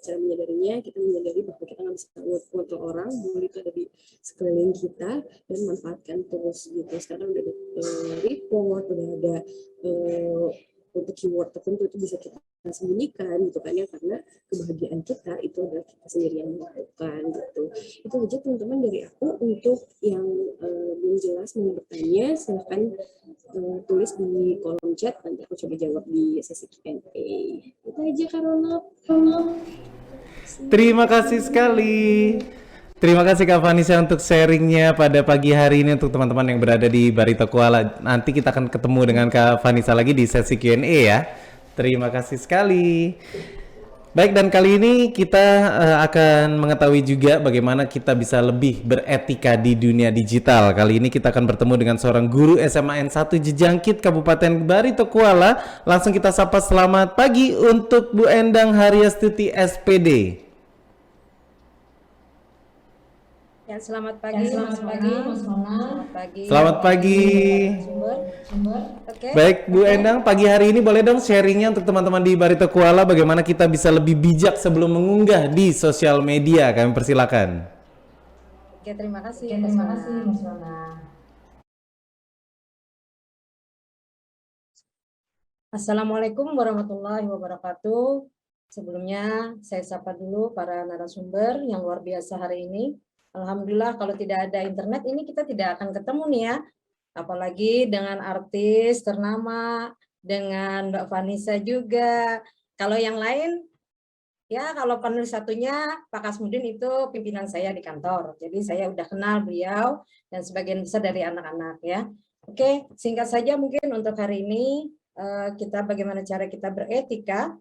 S11: cara menyadarinya, kita menyadari bahwa kita nggak bisa kontrol orang, bully itu ada di sekeliling kita, dan manfaatkan terus gitu. Sekarang udah ada report, udah ada untuk keyword tertentu itu bisa kita sembunyikan gitu kan ya, karena kebahagiaan kita itu adalah kita sendiri yang melakukan gitu. Itu aja teman-teman dari aku. Untuk yang belum jelas mau bertanya silahkan tulis di kolom chat, nanti aku coba jawab di sesi Q&A. Itu aja Karona.
S5: Terima kasih sekali. Terima kasih Kak Vanessa untuk sharingnya pada pagi hari ini untuk teman-teman yang berada di Barito Kuala. Nanti kita akan ketemu dengan Kak Vanessa lagi di sesi Q&A ya. Terima kasih sekali. Baik, dan kali ini kita akan mengetahui juga bagaimana kita bisa lebih beretika di dunia digital. Kali ini kita akan bertemu dengan seorang guru SMA N1 Jejangkit Kabupaten Barito Kuala. Langsung kita sapa, selamat pagi untuk Bu Endang Haryastuti SPD.
S12: Ya, selamat pagi, Mas Mona.
S5: Selamat pagi.
S12: Oke.
S5: Baik, Bu Endang, pagi hari ini boleh dong sharingnya untuk teman-teman di Barito Kuala bagaimana kita bisa lebih bijak sebelum mengunggah di sosial media. Kami persilakan.
S12: Oke, terima kasih, Mas Mona. Assalamualaikum warahmatullahi wabarakatuh. Sebelumnya saya sapa dulu para narasumber yang luar biasa hari ini. Alhamdulillah, kalau tidak ada internet ini kita tidak akan ketemu nih ya. Apalagi dengan artis ternama, dengan Mbak Vanessa juga. Kalau yang lain, ya kalau panel satunya Pak Kasmudin itu pimpinan saya di kantor. Jadi saya udah kenal beliau dan sebagian besar dari anak-anak ya. Oke, singkat saja mungkin untuk hari ini kita bagaimana cara kita beretika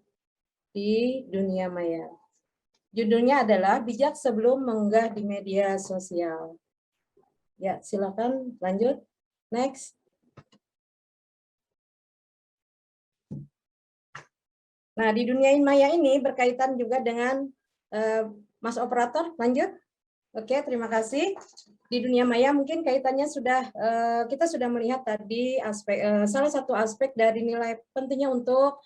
S12: di dunia maya. Judulnya adalah bijak sebelum mengunggah di media sosial. Ya, silakan lanjut. Next. Nah, di dunia maya ini berkaitan juga dengan Mas Operator, lanjut. Oke, terima kasih. Di dunia maya mungkin kaitannya sudah kita sudah melihat tadi aspek salah satu aspek dari nilai pentingnya untuk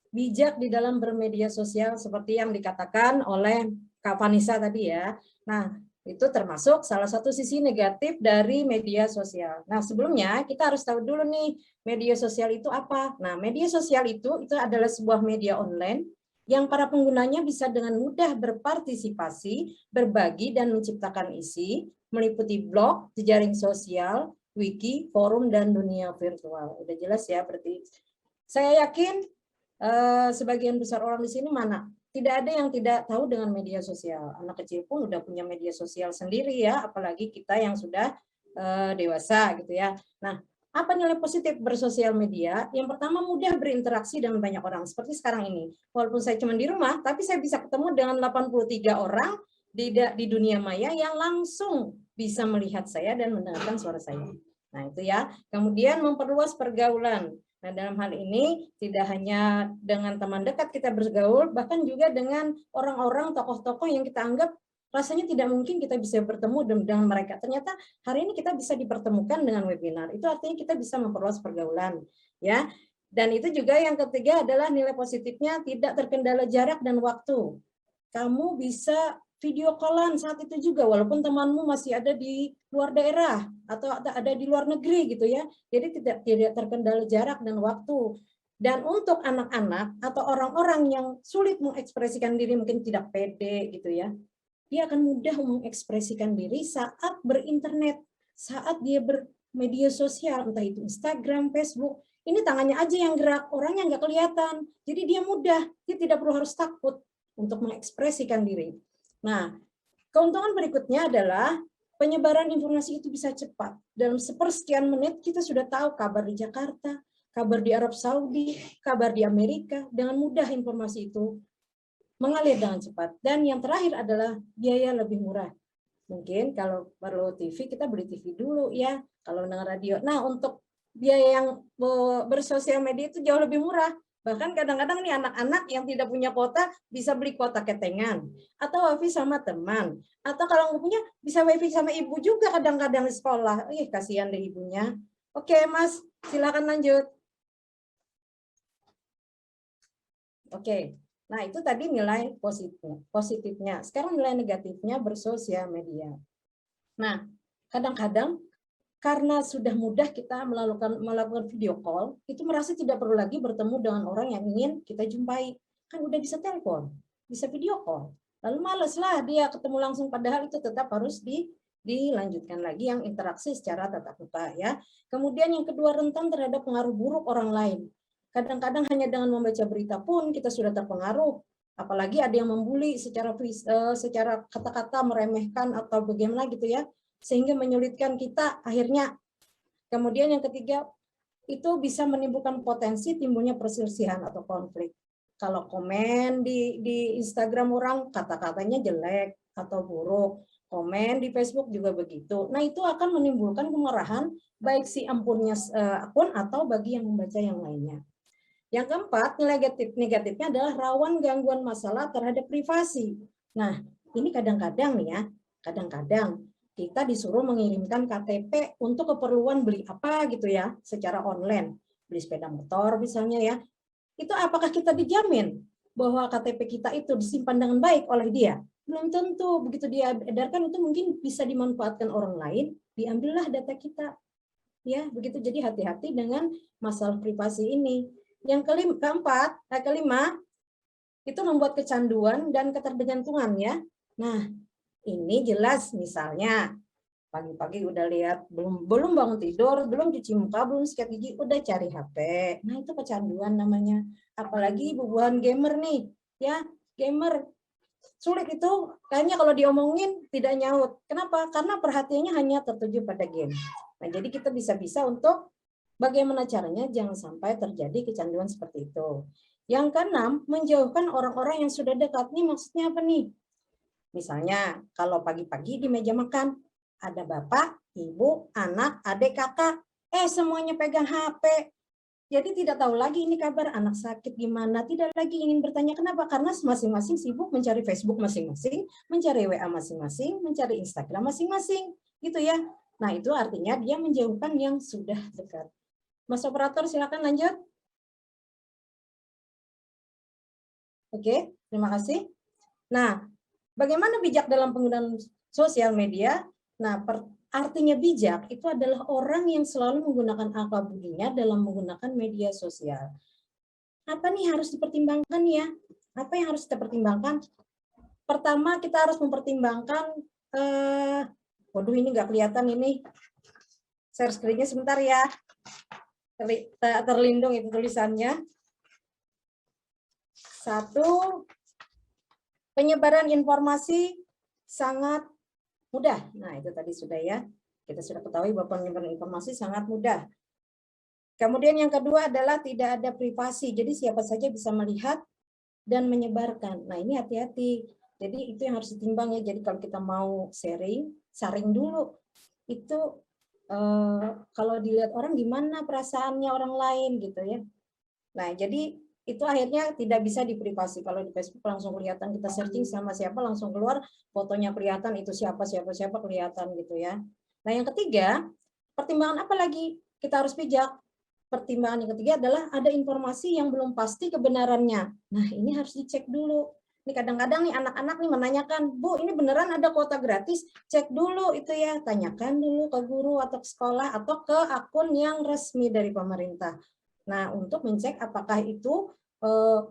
S12: bijak di dalam bermedia sosial seperti yang dikatakan oleh Kak Vanessa tadi ya. Nah, itu termasuk salah satu sisi negatif dari media sosial. Nah, sebelumnya kita harus tahu dulu nih, media sosial itu apa? Nah, media sosial itu adalah sebuah media online yang para penggunanya bisa dengan mudah berpartisipasi, berbagi, dan menciptakan isi, meliputi blog, jejaring sosial, wiki, forum, dan dunia virtual. Udah jelas ya, berarti saya yakin sebagian besar orang di sini tidak ada yang tidak tahu dengan media sosial. Anak kecil pun udah punya media sosial sendiri ya, apalagi kita yang sudah dewasa gitu ya. Nah, apa nilai positif bersosial media? Yang pertama, mudah berinteraksi dengan banyak orang seperti sekarang ini. Walaupun saya cuma di rumah, tapi saya bisa ketemu dengan 83 orang di dunia maya yang langsung bisa melihat saya dan mendengarkan suara saya. Nah, itu ya. Kemudian memperluas pergaulan. Nah, dalam hal ini tidak hanya dengan teman dekat kita bergaul, bahkan juga dengan orang-orang, tokoh-tokoh yang kita anggap rasanya tidak mungkin kita bisa bertemu dengan mereka. Ternyata hari ini kita bisa dipertemukan dengan webinar. Itu artinya kita bisa memperluas pergaulan, ya. Dan itu juga yang ketiga adalah nilai positifnya tidak terkendala jarak dan waktu. Kamu bisa video callan saat itu juga, walaupun temanmu masih ada di luar daerah atau ada di luar negeri gitu ya. Jadi tidak terkendala jarak dan waktu. Dan untuk anak-anak atau orang-orang yang sulit mengekspresikan diri, mungkin tidak pede gitu ya, dia akan mudah mengekspresikan diri saat berinternet, saat dia bermedia sosial, entah itu Instagram, Facebook. Ini tangannya aja yang gerak, orangnya nggak kelihatan. Jadi dia mudah, dia tidak perlu harus takut untuk mengekspresikan diri. Nah, keuntungan berikutnya adalah penyebaran informasi itu bisa cepat. Dalam sepersekian menit kita sudah tahu kabar di Jakarta, kabar di Arab Saudi, kabar di Amerika. Dengan mudah informasi itu mengalir dengan cepat. Dan yang terakhir adalah biaya lebih murah. Mungkin kalau perlu TV, kita beli TV dulu ya. Kalau dengan radio. Nah, untuk biaya yang bersosial media itu jauh lebih murah. Bahkan kadang-kadang nih anak-anak yang tidak punya kuota bisa beli kuota ketengan atau wifi sama teman, atau kalau nggak punya bisa wifi sama ibu juga kadang-kadang di sekolah. Kasihan deh ibunya. Oke Mas, silakan lanjut. Oke, nah itu tadi nilai positifnya. Sekarang nilai negatifnya bersosial media. Nah, kadang-kadang karena sudah mudah kita melakukan video call, itu merasa tidak perlu lagi bertemu dengan orang yang ingin kita jumpai. Kan udah bisa telepon, bisa video call. Lalu males lah dia ketemu langsung, padahal itu tetap harus dilanjutkan lagi yang interaksi secara tatap muka ya. Kemudian yang kedua, rentan terhadap pengaruh buruk orang lain. Kadang-kadang hanya dengan membaca berita pun kita sudah terpengaruh. Apalagi ada yang membuli secara kata-kata, meremehkan atau bagaimana gitu ya, sehingga menyulitkan kita akhirnya. Kemudian yang ketiga, itu bisa menimbulkan potensi timbulnya perselisihan atau konflik. Kalau komen di Instagram orang, kata-katanya jelek atau buruk. Komen di Facebook juga begitu. Nah, itu akan menimbulkan kemarahan baik si ampunnya akun atau bagi yang membaca yang lainnya. Yang keempat, negatifnya adalah rawan gangguan masalah terhadap privasi. Nah, ini kadang-kadang nih ya, kadang-kadang kita disuruh mengirimkan KTP untuk keperluan beli apa gitu ya, secara online. Beli sepeda motor misalnya ya. Itu apakah kita dijamin bahwa KTP kita itu disimpan dengan baik oleh dia? Belum tentu. Begitu dia edarkan itu mungkin bisa dimanfaatkan orang lain, diambillah data kita. Ya, begitu. Jadi hati-hati dengan masalah privasi ini. Yang kelima, itu membuat kecanduan dan ketergantungan ya. Nah, ini jelas misalnya pagi-pagi udah lihat belum bangun tidur, belum cuci muka, belum sikat gigi, udah cari HP. Nah, itu kecanduan namanya. Apalagi bubuhan gamer nih, ya, gamer. Sulit itu, kayaknya kalau diomongin tidak nyaut. Kenapa? Karena perhatiannya hanya tertuju pada game. Nah, jadi kita bisa untuk bagaimana caranya jangan sampai terjadi kecanduan seperti itu. Yang keenam, menjauhkan orang-orang yang sudah dekat. Nih maksudnya apa nih? Misalnya, kalau pagi-pagi di meja makan, ada bapak, ibu, anak, adik, kakak, semuanya pegang HP. Jadi tidak tahu lagi ini kabar anak sakit gimana, tidak lagi ingin bertanya kenapa, karena masing-masing sibuk mencari Facebook masing-masing, mencari WA masing-masing, mencari Instagram masing-masing, gitu ya. Nah, itu artinya dia menjauhkan yang sudah dekat. Mas operator silakan lanjut. Oke, terima kasih. Nah, bagaimana bijak dalam penggunaan sosial media? Nah, artinya bijak itu adalah orang yang selalu menggunakan akal budinya dalam menggunakan media sosial. Apa nih harus dipertimbangkan ya? Apa yang harus kita pertimbangkan? Pertama, kita harus mempertimbangkan, waduh ini nggak kelihatan ini. Share screen-nya sebentar ya. Terlindung itu tulisannya. 1, penyebaran informasi sangat mudah. Nah, itu tadi sudah ya. Kita sudah ketahui bahwa penyebaran informasi sangat mudah. Kemudian yang kedua adalah tidak ada privasi. Jadi siapa saja bisa melihat dan menyebarkan. Nah, ini hati-hati. Jadi itu yang harus ditimbang ya. Jadi kalau kita mau sharing, saring dulu. Itu kalau dilihat orang gimana perasaannya orang lain gitu ya. Nah, jadi itu akhirnya tidak bisa diprivasi. Kalau di Facebook langsung kelihatan, kita searching sama siapa langsung keluar fotonya kelihatan, itu siapa kelihatan gitu ya. Nah, yang ketiga, pertimbangan apa lagi kita harus bijak? Pertimbangan yang ketiga adalah ada informasi yang belum pasti kebenarannya. Nah, ini harus dicek dulu. Ini kadang-kadang nih anak-anak nih menanyakan, Bu, ini beneran ada kuota gratis? Cek dulu itu ya, tanyakan dulu ke guru atau ke sekolah atau ke akun yang resmi dari pemerintah. Nah, untuk mencek apakah itu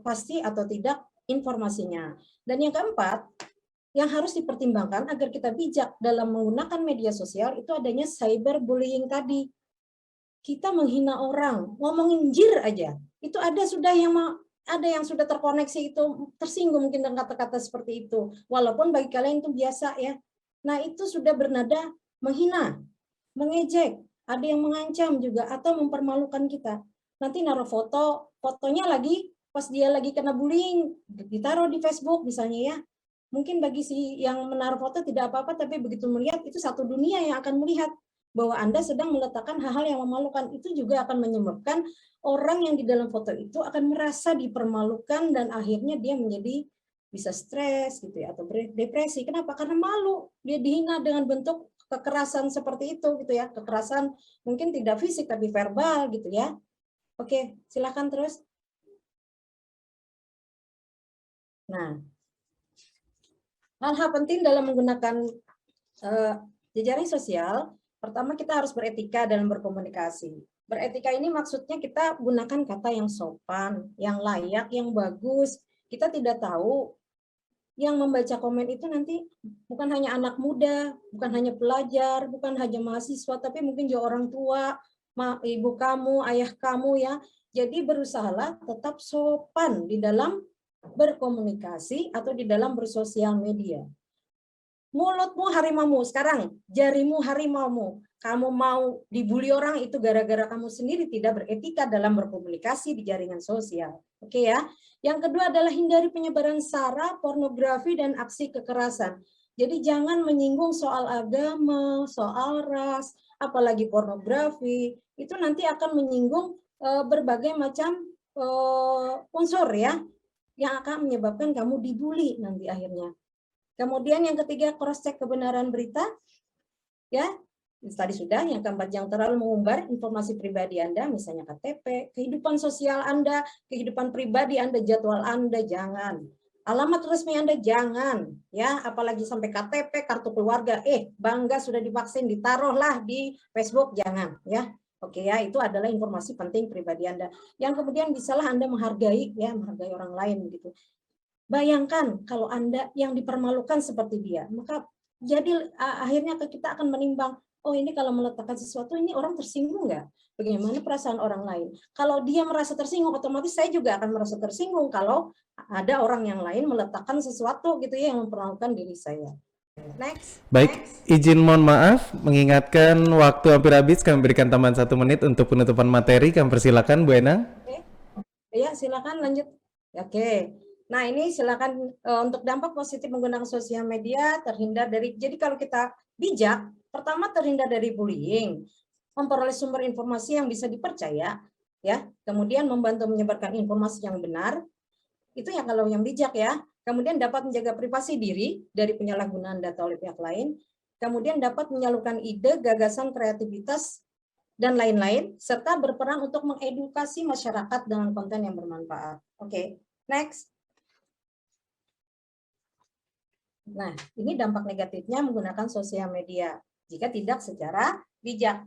S12: pasti atau tidak informasinya. Dan yang keempat, yang harus dipertimbangkan agar kita bijak dalam menggunakan media sosial itu adanya cyberbullying tadi. Kita menghina orang, ngomongin jir aja. Itu ada yang sudah terkoneksi itu tersinggung mungkin dengan kata-kata seperti itu. Walaupun bagi kalian itu biasa ya. Nah, itu sudah bernada menghina, mengejek, ada yang mengancam juga atau mempermalukan kita. Nanti naruh fotonya lagi pas dia lagi kena bullying, ditaruh di Facebook misalnya ya. Mungkin bagi si yang menaruh foto tidak apa-apa, tapi begitu melihat itu satu dunia yang akan melihat bahwa Anda sedang meletakkan hal-hal yang memalukan. Itu juga akan menyebabkan orang yang di dalam foto itu akan merasa dipermalukan dan akhirnya dia menjadi bisa stres gitu ya atau depresi. Kenapa? Karena malu. Dia dihina dengan bentuk kekerasan seperti itu gitu ya. Kekerasan mungkin tidak fisik tapi verbal gitu ya. Oke, silakan terus. Nah, hal-hal penting dalam menggunakan jejaring sosial, pertama kita harus beretika dalam berkomunikasi. Beretika ini maksudnya kita gunakan kata yang sopan, yang layak, yang bagus. Kita tidak tahu yang membaca komen itu nanti bukan hanya anak muda, bukan hanya pelajar, bukan hanya mahasiswa, tapi mungkin juga orang tua, ibu kamu, ayah kamu ya. Jadi berusahalah tetap sopan di dalam berkomunikasi atau di dalam bersosial media. Mulutmu harimaumu, sekarang jarimu harimaumu. Kamu mau dibully orang itu gara-gara kamu sendiri tidak beretika dalam berkomunikasi di jaringan sosial. Oke ya. Yang kedua adalah hindari penyebaran sara, pornografi, dan aksi kekerasan. Jadi jangan menyinggung soal agama, soal ras, apalagi pornografi. Itu nanti akan menyinggung berbagai macam unsur ya, yang akan menyebabkan kamu dibully nanti akhirnya. Kemudian yang ketiga, cross check kebenaran berita. Ya, tadi sudah. Yang keempat, yang terlalu mengumbar informasi pribadi Anda, misalnya KTP, kehidupan sosial Anda, kehidupan pribadi Anda, jadwal Anda, jangan. Alamat resmi Anda, jangan. Ya, apalagi sampai KTP, kartu keluarga, bangga sudah divaksin, ditaruhlah di Facebook, jangan. Ya, oke ya, itu adalah informasi penting pribadi Anda. Yang kemudian bisalah Anda menghargai, ya, menghargai orang lain gitu. Bayangkan kalau Anda yang dipermalukan seperti dia, maka jadi akhirnya kita akan menimbang, oh ini kalau meletakkan sesuatu, ini orang tersinggung nggak? Bagaimana perasaan orang lain? Kalau dia merasa tersinggung, otomatis saya juga akan merasa tersinggung kalau ada orang yang lain meletakkan sesuatu gitu ya yang mempermalukan diri saya. Next.
S5: Baik, izin mohon maaf, mengingatkan waktu hampir habis, kami berikan tambahan 1 menit untuk penutupan materi. Kami persilakan Bu Endang.
S12: Ya, silakan lanjut. Oke. Nah, ini silakan untuk dampak positif menggunakan sosial media, terhindar dari, jadi kalau kita bijak, pertama terhindar dari bullying, memperoleh sumber informasi yang bisa dipercaya, ya, kemudian membantu menyebarkan informasi yang benar, itu yang kalau yang bijak ya, kemudian dapat menjaga privasi diri dari penyalahgunaan data oleh pihak lain, kemudian dapat menyalurkan ide, gagasan, kreativitas, dan lain-lain, serta berperan untuk mengedukasi masyarakat dengan konten yang bermanfaat. Oke, next. Nah, ini dampak negatifnya menggunakan sosial media jika tidak secara bijak.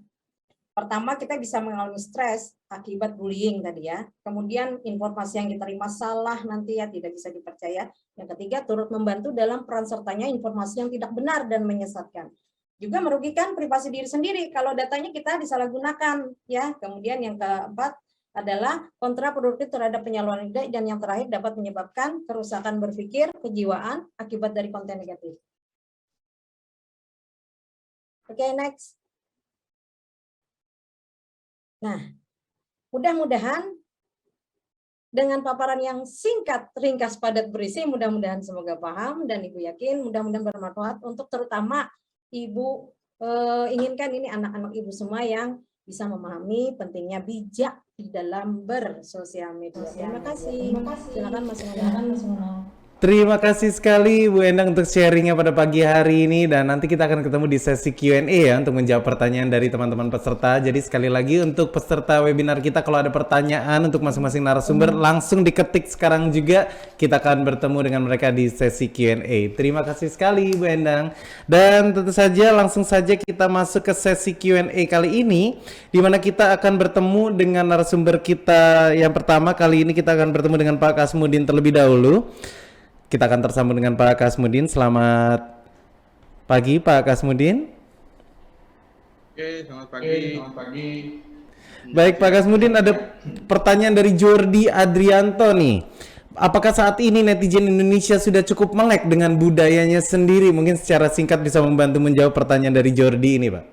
S12: Pertama, kita bisa mengalami stres akibat bullying tadi ya. Kemudian informasi yang diterima salah nanti ya, tidak bisa dipercaya. Yang ketiga, turut membantu dalam peran sertanya informasi yang tidak benar dan menyesatkan. Juga merugikan privasi diri sendiri kalau datanya kita disalahgunakan ya. Kemudian yang keempat adalah kontraproduktif terhadap penyaluran ide, dan yang terakhir dapat menyebabkan kerusakan berpikir, kejiwaan akibat dari konten negatif. Oke, next. Nah, mudah-mudahan dengan paparan yang singkat, ringkas, padat, berisi, mudah-mudahan semoga paham, dan Ibu yakin mudah-mudahan bermanfaat untuk terutama Ibu inginkan ini anak-anak Ibu semua yang bisa memahami pentingnya bijak di dalam bersosial media. Terima kasih. Silakan Mas Mona.
S5: Terima kasih sekali Bu Endang untuk sharingnya pada pagi hari ini, dan nanti kita akan ketemu di sesi Q&A ya untuk menjawab pertanyaan dari teman-teman peserta. Jadi sekali lagi untuk peserta webinar kita, kalau ada pertanyaan untuk masing-masing narasumber langsung diketik sekarang juga, kita akan bertemu dengan mereka di sesi Q&A. Terima kasih sekali Bu Endang. Dan tentu saja langsung saja kita masuk ke sesi Q&A kali ini, di mana kita akan bertemu dengan narasumber kita yang pertama. Kali ini kita akan bertemu dengan Pak Kasmudin terlebih dahulu. Kita akan tersambung dengan Pak Kasmudin. Selamat pagi Pak Kasmudin.
S10: Oke, selamat pagi.
S5: Baik Pak Kasmudin, ada pertanyaan dari Jordi Adrianto nih. Apakah saat ini netizen Indonesia sudah cukup melek dengan budayanya sendiri? Mungkin secara singkat bisa membantu menjawab pertanyaan dari Jordi ini Pak.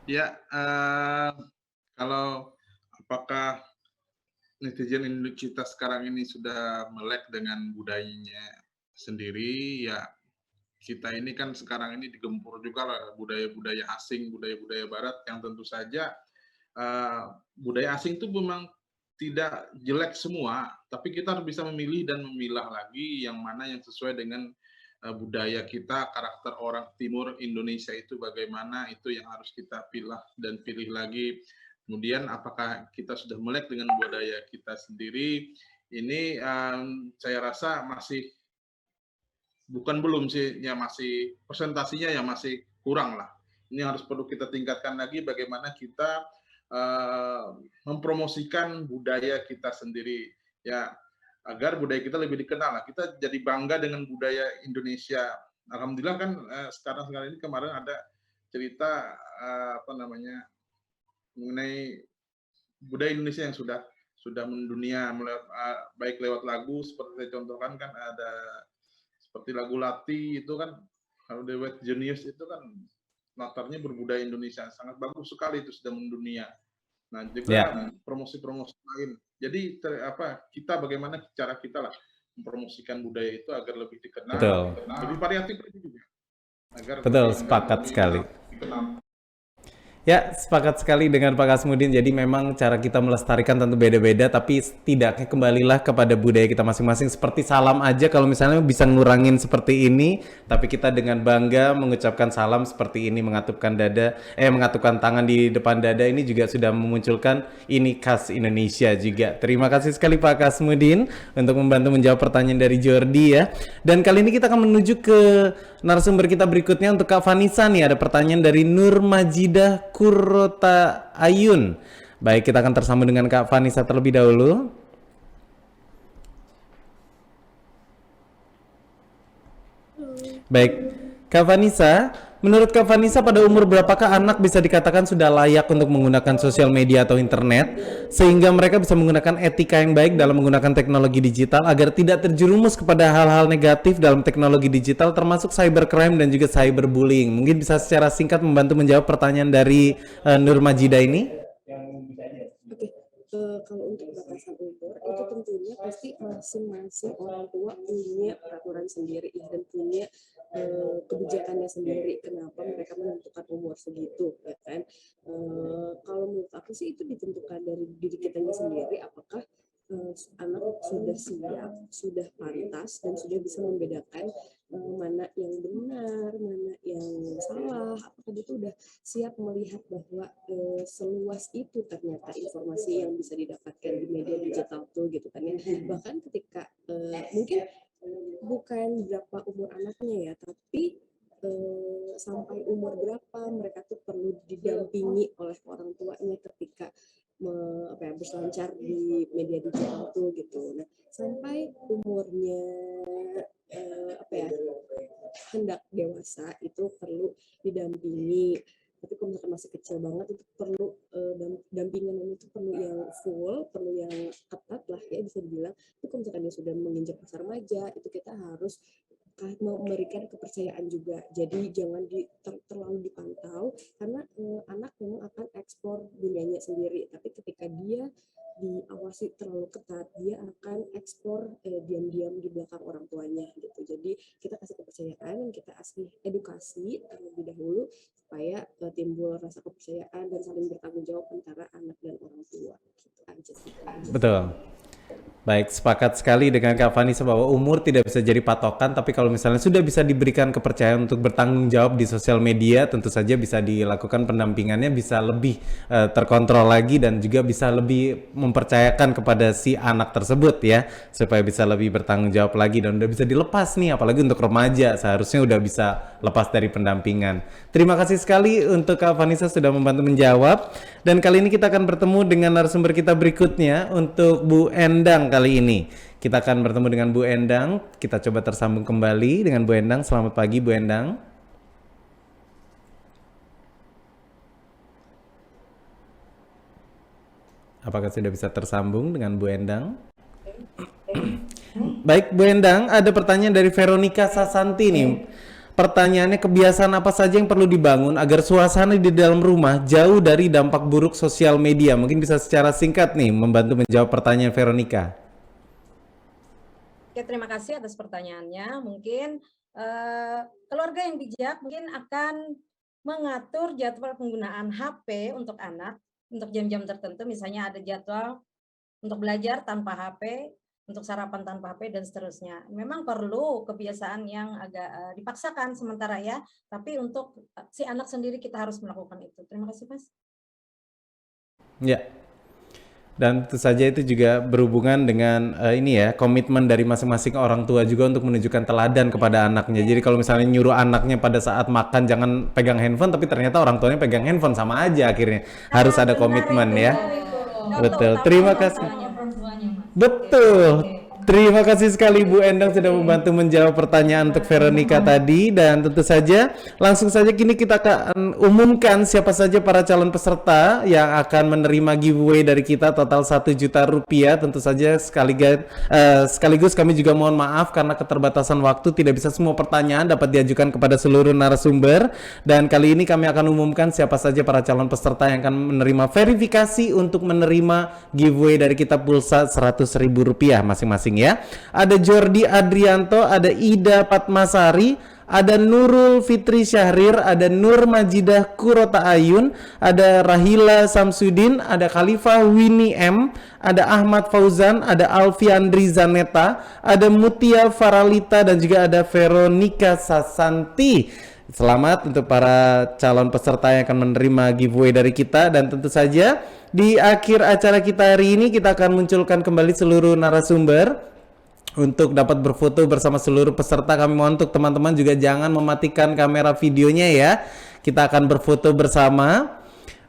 S10: Ya, kalau apakah netizen Indonesia kita sekarang ini sudah melek dengan budayanya sendiri, ya kita ini kan sekarang ini digempur juga lah budaya-budaya asing, budaya-budaya barat yang tentu saja budaya asing itu memang tidak jelek semua, tapi kita harus bisa memilih dan memilah lagi yang mana yang sesuai dengan budaya kita, karakter orang timur Indonesia itu bagaimana, itu yang harus kita pilih dan pilih lagi. Kemudian apakah kita sudah melek dengan budaya kita sendiri? Ini saya rasa masih belum sih, ya masih presentasinya ya masih kurang lah. Ini harus perlu kita tingkatkan lagi bagaimana kita mempromosikan budaya kita sendiri ya, agar budaya kita lebih dikenal lah. Kita jadi bangga dengan budaya Indonesia. Alhamdulillah kan sekarang ini kemarin ada cerita mengenai budaya Indonesia yang sudah sudah mendunia, baik lewat lagu seperti saya contohkan kan ada seperti lagu Lati itu kan, kalau The White Genius itu kan latarnya berbudaya Indonesia, sangat bagus sekali itu sudah mendunia. Nah juga promosi-promosi lain. Jadi kita bagaimana cara kita lah mempromosikan budaya itu agar lebih dikenal, lebih variatif lagi juga.
S5: Betul, sepakat sekali. Ya, sepakat sekali dengan Pak Kasmudin. Jadi memang cara kita melestarikan tentu beda-beda, tapi setidaknya kembalilah kepada budaya kita masing-masing. Seperti salam aja, kalau misalnya bisa ngurangin seperti ini, tapi kita dengan bangga mengucapkan salam seperti ini, mengatupkan tangan di depan dada, ini juga sudah memunculkan ini khas Indonesia juga. Terima kasih sekali Pak Kasmudin untuk membantu menjawab pertanyaan dari Jordi ya. Dan kali ini kita akan menuju ke narasumber kita berikutnya untuk Kak Vanessa nih. Ada pertanyaan dari Nur Majidah Kurota Ayun. Baik, kita akan tersambung dengan Kak Vanessa terlebih dahulu. Baik, Kak Vanessa, menurut Kak Vanessa pada umur berapakah anak bisa dikatakan sudah layak untuk menggunakan sosial media atau internet sehingga mereka bisa menggunakan etika yang baik dalam menggunakan teknologi digital agar tidak terjerumus kepada hal-hal negatif dalam teknologi digital termasuk cybercrime dan juga cyberbullying? Mungkin bisa secara singkat membantu menjawab pertanyaan dari Nur Majida ini?
S11: Kalau untuk batasan umur itu tentunya pasti masing-masing orang tua punya peraturan sendiri ya, dan punya kebijakannya sendiri kenapa mereka menentukan umur segitu ya kan. Kalau menurut aku sih itu ditentukan dari diri kitanya sendiri, apakah anak sudah siap, sudah pantas dan sudah bisa membedakan mana yang benar, mana yang salah, apakah dia sudah siap melihat bahwa seluas itu ternyata informasi yang bisa didapatkan di media digital tuh gitu kan ya. Bahkan ketika mungkin bukan berapa umur anaknya ya, tapi sampai umur berapa mereka tuh perlu didampingi oleh orang tuanya ketika berselancar di media digital tuh gitu. Nah, sampai umurnya hendak dewasa itu perlu didampingi. Tapi kalau misalkan masih kecil banget itu perlu dampingan itu perlu yang full, perlu yang ketat lah ya bisa dibilang. Tapi kalau misalkan dia sudah menginjak masa remaja itu kita harus memberikan kepercayaan juga. Jadi jangan terlalu dipantau karena anak memang akan eksplor dunianya sendiri. Tapi ketika dia diawasi terlalu ketat, dia akan eksplor diam-diam di belakang orang tuanya gitu. Jadi kita kasih kepercayaan, kita kasih edukasi terlebih dahulu supaya timbul rasa kepercayaan dan saling bertanggung jawab antara anak dan orang tua. Gitu aja sih.
S5: Betul. Baik, sepakat sekali dengan Kak Vanessa bahwa umur tidak bisa jadi patokan, tapi kalau misalnya sudah bisa diberikan kepercayaan untuk bertanggung jawab di sosial media, tentu saja bisa dilakukan pendampingannya, bisa lebih terkontrol lagi dan juga bisa lebih mempercayakan kepada si anak tersebut ya, supaya bisa lebih bertanggung jawab lagi dan udah bisa dilepas nih, apalagi untuk remaja seharusnya udah bisa lepas dari pendampingan. Terima kasih sekali untuk Kak Vanessa sudah membantu menjawab, dan kali ini kita akan bertemu dengan narasumber kita berikutnya untuk Bu Endang. Kali ini kita akan bertemu dengan Bu Endang. Kita coba tersambung kembali dengan Bu Endang. Selamat pagi Bu Endang. Apakah sudah bisa tersambung dengan Bu Endang? Baik Bu Endang, ada pertanyaan dari Veronica Sasanti nih. Pertanyaannya, kebiasaan apa saja yang perlu dibangun agar suasana di dalam rumah jauh dari dampak buruk sosial media? Mungkin bisa secara singkat nih membantu menjawab pertanyaan Veronica.
S12: Oke, terima kasih atas pertanyaannya. Mungkin keluarga yang bijak mungkin akan mengatur jadwal penggunaan HP untuk anak untuk jam-jam tertentu. Misalnya ada jadwal untuk belajar tanpa HP, untuk sarapan tanpa HP dan seterusnya. Memang perlu kebiasaan yang agak dipaksakan sementara ya, tapi untuk si anak sendiri kita harus melakukan itu. Terima kasih, Mas.
S5: Ya. Dan tentu saja itu juga berhubungan dengan ini ya, komitmen dari masing-masing orang tua juga untuk menunjukkan teladan kepada anaknya. Jadi kalau misalnya nyuruh anaknya pada saat makan jangan pegang handphone, tapi ternyata orang tuanya pegang handphone, sama aja akhirnya. Harus ada komitmen ya. Betul. Terima kasih. Betul. Terima kasih sekali Bu Endang sudah membantu menjawab pertanyaan untuk Veronica tadi, dan tentu saja langsung saja kini kita akan umumkan siapa saja para calon peserta yang akan menerima giveaway dari kita total 1 juta rupiah. Tentu saja sekaligus kami juga mohon maaf karena keterbatasan waktu tidak bisa semua pertanyaan dapat diajukan kepada seluruh narasumber, dan kali ini kami akan umumkan siapa saja para calon peserta yang akan menerima verifikasi untuk menerima giveaway dari kita pulsa Rp100.000 masing-masing ya. Ada Jordi Adrianto, ada Ida Patmasari, ada Nurul Fitri Syahrir, ada Nur Majidah Kurota Ayun, ada Rahila Samsudin, ada Khalifah Winnie M, ada Ahmad Fauzan, ada Alfiandri Zaneta, ada Mutia Faralita, dan juga ada Veronica Sasanti. Selamat untuk para calon peserta yang akan menerima giveaway dari kita, dan tentu saja di akhir acara kita hari ini kita akan munculkan kembali seluruh narasumber untuk dapat berfoto bersama seluruh peserta. Kami mohon untuk teman-teman juga jangan mematikan kamera videonya ya. Kita akan berfoto bersama.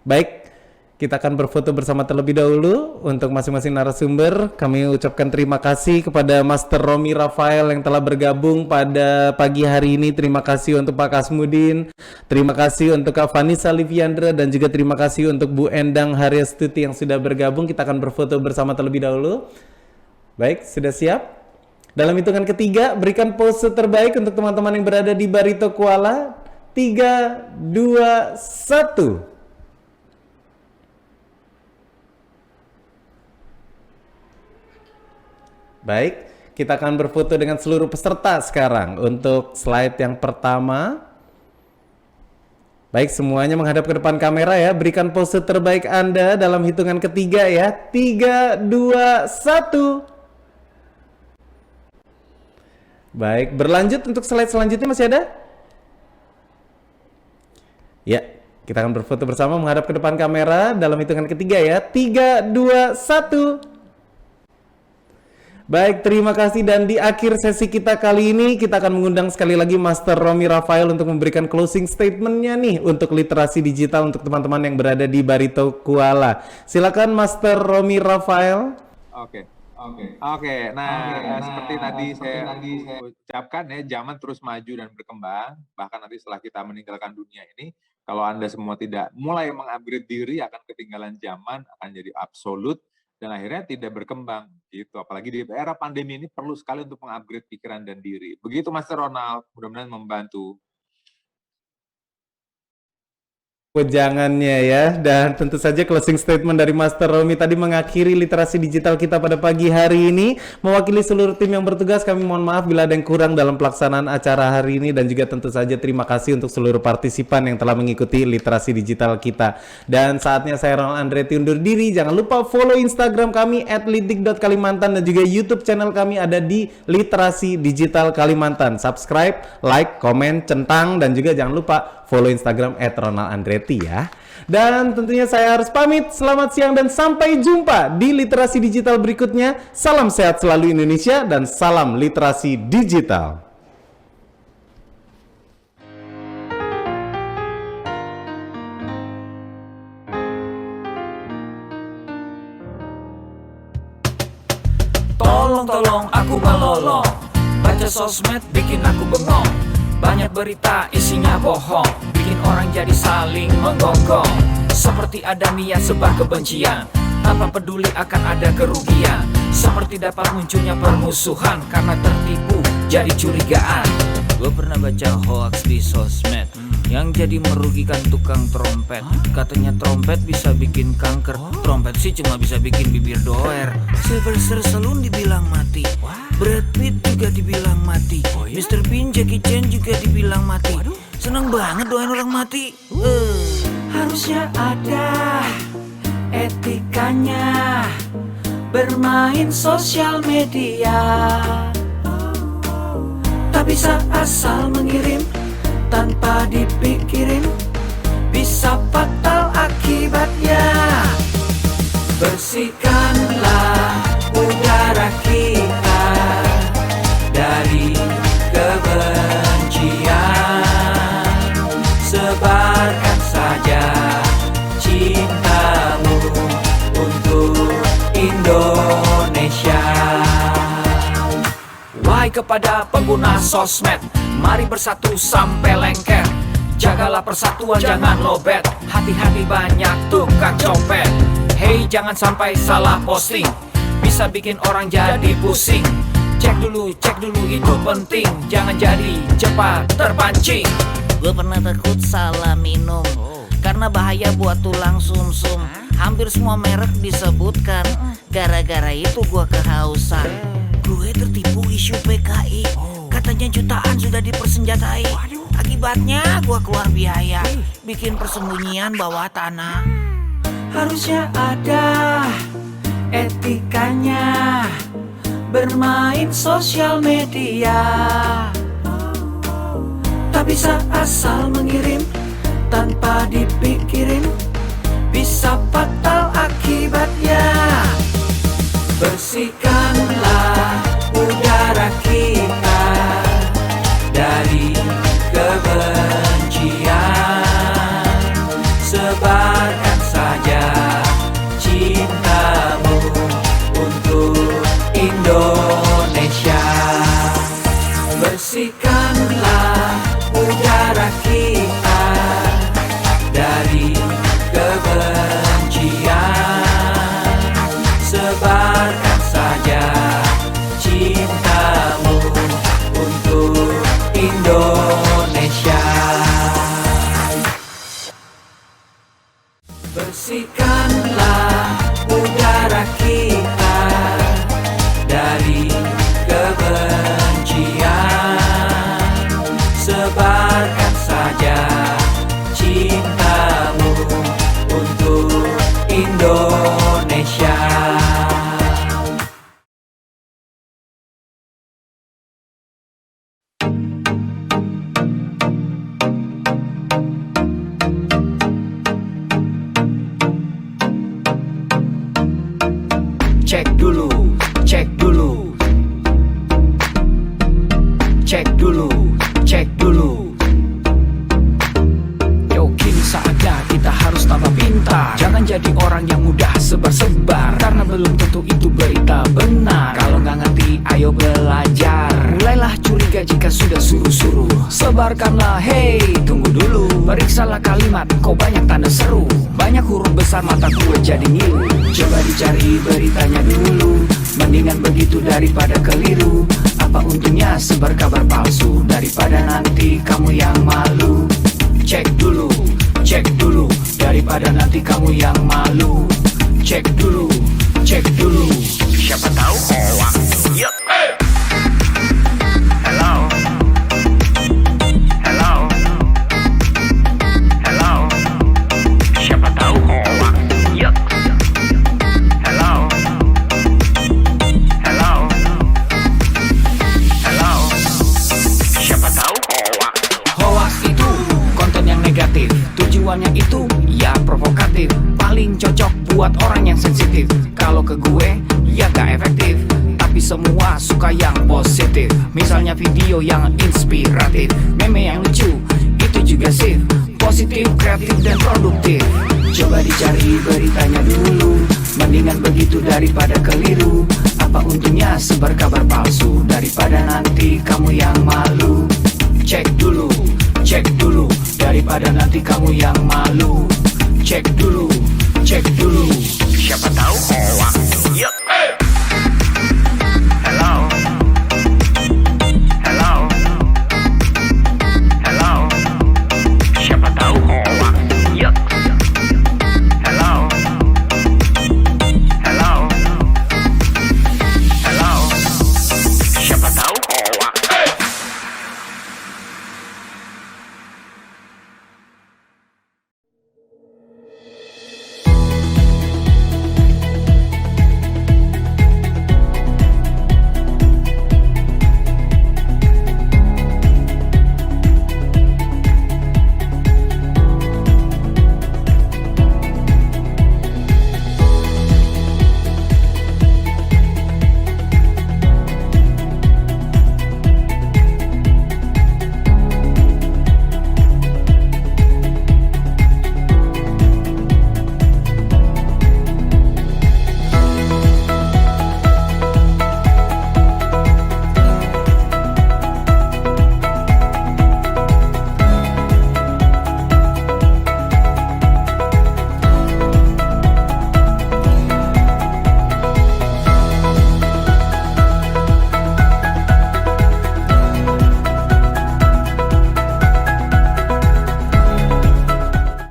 S5: Baik, kita akan berfoto bersama terlebih dahulu. Untuk masing-masing narasumber, kami ucapkan terima kasih kepada Master Romi Rafael yang telah bergabung pada pagi hari ini. Terima kasih untuk Pak Kasmudin, terima kasih untuk Kak Vanessa Liviandra, dan juga terima kasih untuk Bu Endang Haryastuti yang sudah bergabung. Kita akan berfoto bersama terlebih dahulu. Baik, sudah siap? Dalam hitungan ketiga, berikan pose terbaik untuk teman-teman yang berada di Barito Kuala. 3, 2, 1. Baik, kita akan berfoto dengan seluruh peserta sekarang. Untuk slide yang pertama. Baik, semuanya menghadap ke depan kamera ya. Berikan pose terbaik Anda dalam hitungan ketiga ya. 3, 2, 1. Baik, berlanjut untuk slide selanjutnya masih ada? Ya, kita akan berfoto bersama menghadap ke depan kamera dalam hitungan ketiga ya. 3, 2, 1. Baik, terima kasih, dan di akhir sesi kita kali ini kita akan mengundang sekali lagi Master Romi Rafael untuk memberikan closing statementnya nih untuk literasi digital untuk teman-teman yang berada di Barito Kuala. Silakan Master Romi Rafael.
S8: Oke. Nah, seperti tadi saya ucapkan ya, zaman terus maju dan berkembang. Bahkan nanti setelah kita meninggalkan dunia ini, kalau Anda semua tidak mulai mengupgrade diri, akan ketinggalan zaman, akan jadi absolut, dan akhirnya tidak berkembang gitu. Apalagi di era pandemi ini perlu sekali untuk mengupgrade pikiran dan diri. Begitu Master Ronald, mudah-mudahan membantu.
S5: Wejangannya ya, dan tentu saja closing statement dari Master Romi tadi mengakhiri literasi digital kita pada pagi hari ini. Mewakili seluruh tim yang bertugas, kami mohon maaf bila ada yang kurang dalam pelaksanaan acara hari ini, dan juga tentu saja terima kasih untuk seluruh partisipan yang telah mengikuti literasi digital kita. Dan saatnya saya Ronald Andretti undur diri. Jangan lupa follow Instagram kami @lidik.kalimantan, dan juga YouTube channel kami ada di Literasi Digital Kalimantan. Subscribe, like, komen, centang, dan juga jangan lupa follow Instagram @ronaldandretti ya. Dan tentunya saya harus pamit. Selamat siang dan sampai jumpa di literasi digital berikutnya. Salam sehat selalu Indonesia dan salam literasi digital.
S1: Tolong aku melolong, baca sosmed bikin aku bengong. Banyak berita isinya bohong, bikin orang jadi saling menggonggong. Seperti ada niat sebar kebencian, tanpa peduli akan ada kerugian. Seperti dapat munculnya permusuhan, karena tertipu jadi curigaan.
S2: Gue pernah baca hoax di sosmed yang jadi merugikan tukang trompet. Katanya trompet bisa bikin kanker, trompet sih cuma bisa bikin bibir doer. Sylvester Stallone dibilang mati, Brad Pitt juga dibilang mati, Mr. Bean, Jackie Chan juga dibilang mati. Seneng banget doain orang mati.
S1: Harusnya ada etikanya bermain sosial media. Tak bisa asal mengirim tanpa dipikirin, bisa fatal akibatnya. Bersihkanlah udara kita dari kebencian. Sebarkan saja cintamu untuk Indonesia. kepada pengguna sosmed, mari bersatu sampai lengket. Jagalah persatuan, jangan lobet. Hati-hati banyak tukang copet. Hey, jangan sampai salah posting, bisa bikin orang jadi pusing. Cek dulu itu penting, jangan jadi cepat terpancing.
S2: Gue pernah takut salah minum, karena bahaya buat tulang sumsum. Hampir semua merek disebutkan, gara-gara itu gue kehausan. Gue tertipu isu PKI, katanya jutaan sudah dipersenjatai. Akibatnya gue keluar biaya, bikin persembunyian bawah tanah.
S1: Harusnya ada etikanya bermain sosial media, tak bisa asal mengirim tanpa dipikirin, bisa fatal akibatnya. Bersihkanlah udara kita dari kebencian, sebarkan saja cintamu untuk Indonesia. Bersihkanlah udara kita dari kebencian, sebarkan saja cintamu untuk Indonesia. Bersihkanlah udara kita dari kebencian, sebarkan saja cintamu untuk Indonesia. Cek dulu, cek dulu, cek dulu, cek dulu. Yo, kini saatnya kita harus tambah pintar. Jangan jadi orang yang mudah sebar-sebar, karena belum tentu itu berita benar. Kalau nggak ngerti, ayo belajar. Mulailah curiga jika sudah suruh-suruh. Sebarkanlah, hey, tunggu dulu. Periksalah kalimat, kok banyak tanda seru. Banyak huruf besar, mata gue jadi ngilu. Coba dicari beritanya dulu, mendingan begitu daripada keliru. Apa untungnya sebar kabar palsu, daripada nanti kamu yang malu. Cek dulu, daripada nanti kamu yang malu. Cek dulu, siapa tahu hoax. Yup. Hello. Siapa tahu hoax. Yup. Hello. Siapa tahu hoax. Hoax itu konten yang negatif, tujuannya itu ya provokatif. Paling cocok buat orang yang sensitif. Kalau ke gue ya gak efektif, tapi semua suka yang positif. Misalnya video yang inspiratif, meme yang lucu, itu juga sip. Positif, kreatif, dan produktif. Coba dicari beritanya dulu, mendingan begitu daripada keliru. Apa untungnya sebar kabar palsu, daripada nanti kamu yang malu. Cek dulu, daripada nanti kamu yang malu. Cek dulu,